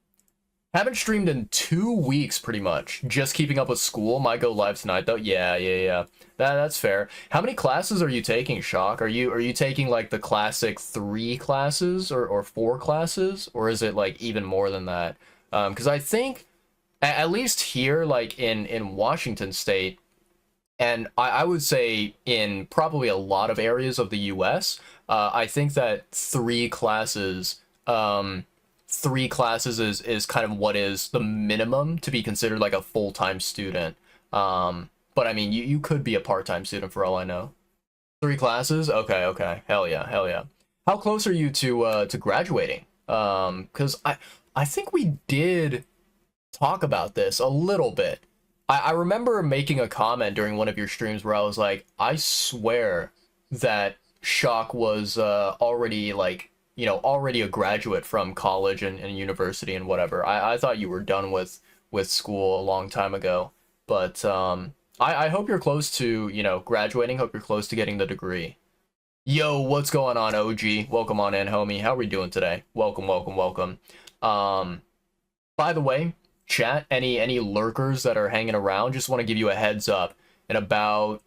Haven't streamed in 2 weeks, pretty much. Just keeping up with school. Might go live tonight, though. Yeah. That's fair. How many classes are you taking, Shock? Are you taking like the classic 3 classes or 4 classes, or is it like even more than that? Because I think, at least here, like in Washington State, and I would say in probably a lot of areas of the U.S., I think that 3 classes. 3 classes is kind of what is the minimum to be considered like a full-time student. But I mean, you could be a part-time student for all I know. 3 classes? Okay. Hell yeah. How close are you to graduating? Because I think we did talk about this a little bit. I remember making a comment during one of your streams where I was like, I swear that Shock was already like, you know, already a graduate from college and university and whatever. I thought you were done with school a long time ago. But I hope you're close to, you know, graduating. Hope you're close to getting the degree. Yo, what's going on, OG? Welcome on in, homie. How are we doing today? Welcome, welcome, welcome. By the way, chat, any lurkers that are hanging around, just want to give you a heads up. In about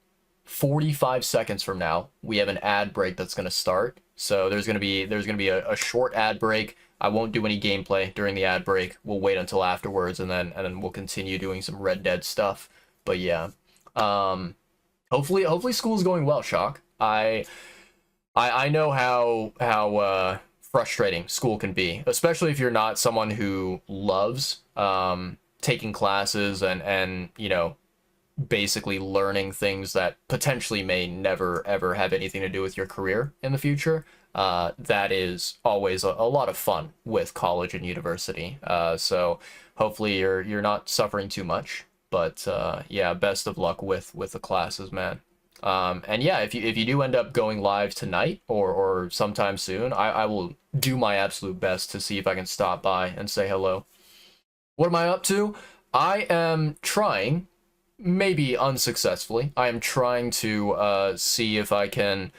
45 seconds from now, we have an ad break that's going to start. So there's gonna be a short ad break. I won't do any gameplay during the ad break. We'll wait until afterwards, and then we'll continue doing some Red Dead stuff. But yeah, hopefully school's going well, Shock. I know how frustrating school can be, especially if you're not someone who loves taking classes and you know, basically learning things that potentially may never ever have anything to do with your career in the future. That is always a lot of fun with college and university. So hopefully you're not suffering too much. But yeah, best of luck with the classes, man. And yeah, if you do end up going live tonight or sometime soon, I will do my absolute best to see if I can stop by and say hello. What am I up to? I am trying, maybe unsuccessfully, I am trying to see if I can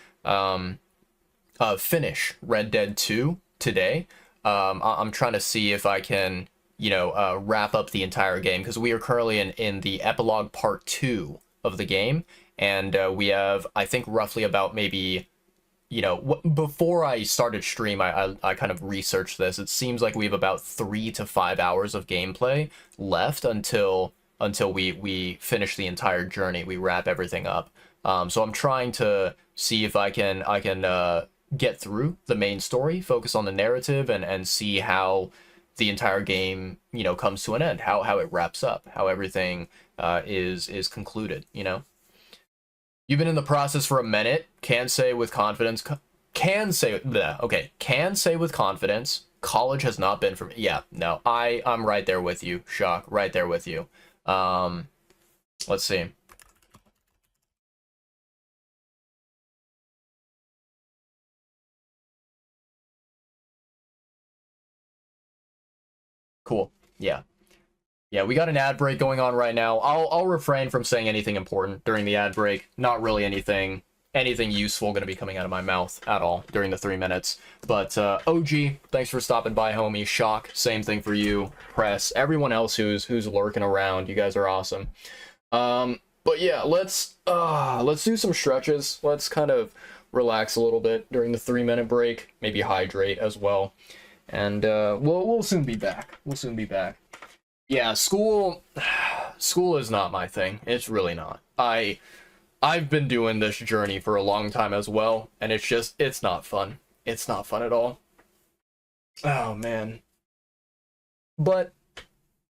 finish Red Dead 2 today. I'm trying to see if I can, you know, wrap up the entire game, because we are currently in the epilogue part 2 of the game. And we have, I think, roughly about maybe, you know, before I started stream, I kind of researched this. It seems like we have about 3 to 5 hours of gameplay left until we finish the entire journey. We wrap everything up. So I'm trying to see if I can get through the main story, focus on the narrative, and see how the entire game, you know, comes to an end, how it wraps up, how everything is concluded, you know. You've been in the process for a minute. Can say with confidence. Can say with confidence. College has not been for me. Yeah, no, I'm right there with you, Shock. Right there with you. Let's see. Cool. Yeah. Yeah, we got an ad break going on right now. I'll refrain from saying anything important during the ad break. Not really anything useful going to be coming out of my mouth at all during the 3 minutes. But OG, thanks for stopping by, homie. Shock, same thing for you. Press, everyone else who's lurking around. You guys are awesome. But yeah, let's do some stretches. Let's kind of relax a little bit during the 3-minute break. Maybe hydrate as well. And we'll soon be back. We'll soon be back. Yeah, school is not my thing. It's really not. I've been doing this journey for a long time as well, and it's not fun. It's not fun at all. Oh man. But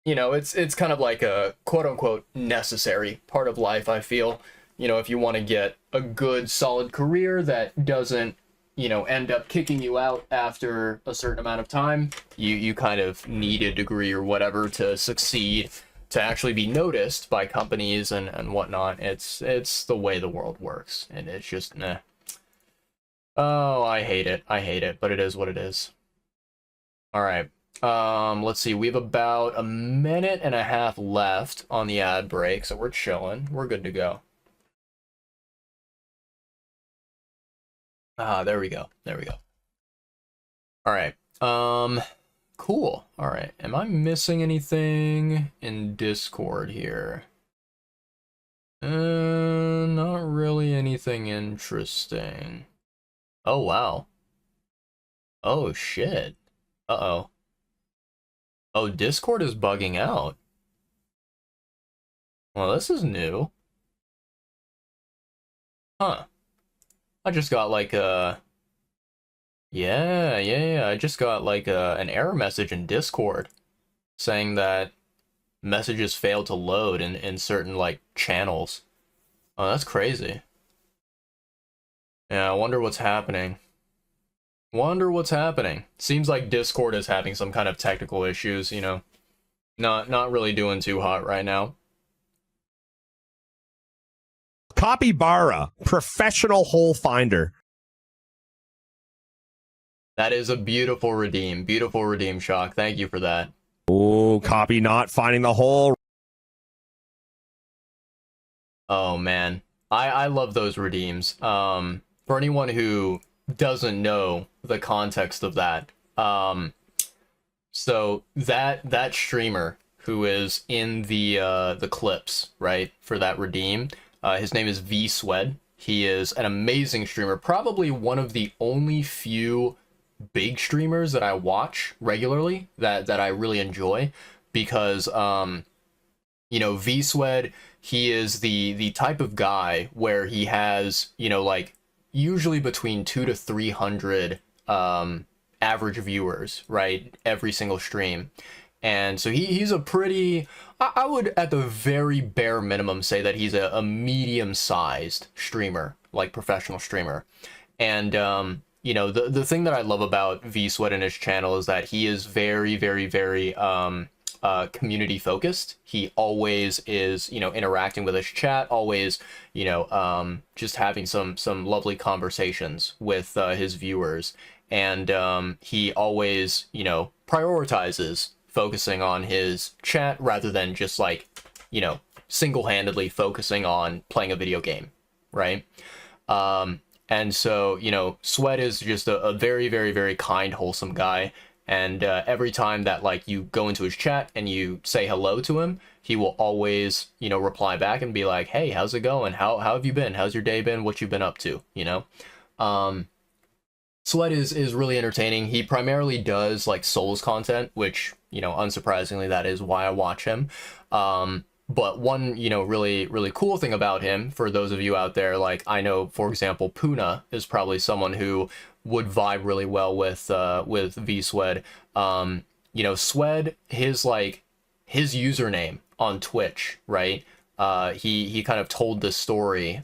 you know, it's kind of like a quote unquote necessary part of life, I feel. You know, if you want to get a good solid career that doesn't, you know, end up kicking you out after a certain amount of time, you kind of need a degree or whatever to succeed, to actually be noticed by companies and whatnot. It's the way the world works, and it's just nah. Oh, I hate it, but it is what it is. All right, let's see, we have about a minute and a half left on the ad break, so we're chilling, we're good to go. Ah, there we go. All right. Cool. All right. Am I missing anything in Discord here? Not really anything interesting. Oh, wow. Oh, shit. Uh-oh. Oh, Discord is bugging out. Well, this is new. Huh. I just got like a... Yeah. I just got like an error message in Discord saying that messages failed to load in certain like channels. Oh, that's crazy. Yeah, I wonder what's happening. Seems like Discord is having some kind of technical issues, you know. Not really doing too hot right now. Capybara, professional hole finder. That is a beautiful redeem, Shock. Thank you for that. Oh, copy not finding the hole. Oh man, I love those redeems. For for anyone who doesn't know the context of that, so that streamer who is in the clips, right, for that redeem, his name is VSwed. He is an amazing streamer, probably one of the only few big streamers that I watch regularly that I really enjoy, because you know, VSwed, he is the type of guy where he has, you know, like usually between 200 to 300 average viewers, right, every single stream. And so he's a pretty, I would at the very bare minimum say that he's a medium-sized streamer, like professional streamer. And you know, the thing that I love about VSwed and his channel is that he is very, very, very community focused. He always is, you know, interacting with his chat, always, you know, just having some lovely conversations with his viewers. And he always, you know, prioritizes focusing on his chat rather than just like, you know, single-handedly focusing on playing a video game, right? And so, you know, Sweat is just a very, very, very kind, wholesome guy. And every time that, like, you go into his chat and you say hello to him, he will always, you know, reply back and be like, hey, how's it going? How have you been? How's your day been? What you been up to? You know? Sweat is really entertaining. He primarily does, like, Souls content, which, you know, unsurprisingly, that is why I watch him. But one, you know, really, really cool thing about him, for those of you out there, like, I know, for example, Puna is probably someone who would vibe really well with VSwed. You know, Swed, his username on Twitch, right? He kind of told this story.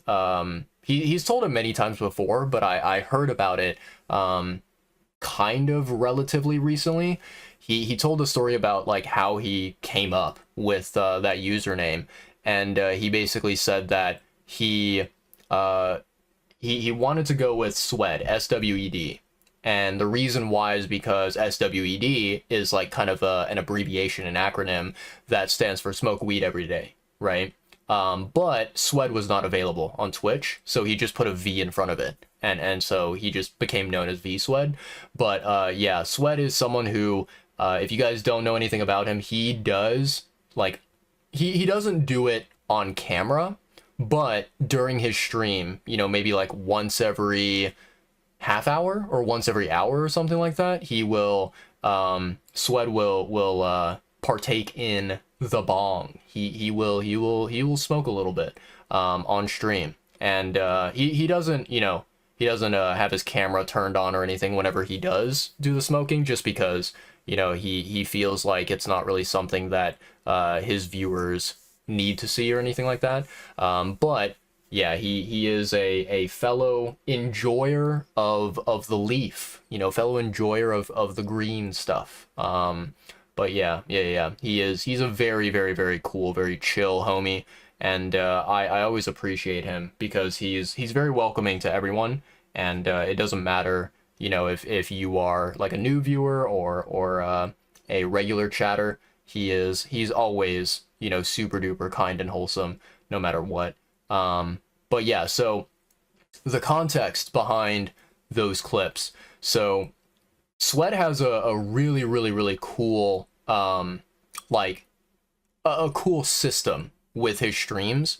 He's told it many times before, but I heard about it kind of relatively recently. He told a story about like how he came up with that username, and he basically said that he wanted to go with Swed, SWED, and the reason why is because SWED is like kind of an abbreviation, an acronym that stands for smoke weed every day, right? But Swed was not available on Twitch, so he just put a V in front of it, and so he just became known as VSwed. But yeah, Swed is someone who, if you guys don't know anything about him, he does, like, he doesn't do it on camera, but during his stream, you know, maybe like once every half hour or once every hour or something like that, he will, Swed will partake in the bong. He will smoke a little bit on stream, and he doesn't, you know, he doesn't have his camera turned on or anything whenever he does do the smoking, just because, you know, he feels like it's not really something that his viewers need to see or anything like that. But yeah, he is a fellow enjoyer of the leaf, you know, fellow enjoyer of the green stuff. But yeah, he's a very, very, very cool, very chill homie, and I always appreciate him because he's very welcoming to everyone, and it doesn't matter, you know, if you are like a new viewer or a regular chatter, he's always, you know, super duper kind and wholesome no matter what. But yeah, so the context behind those clips. So Sweat has a really, really, really cool, like, a cool system with his streams.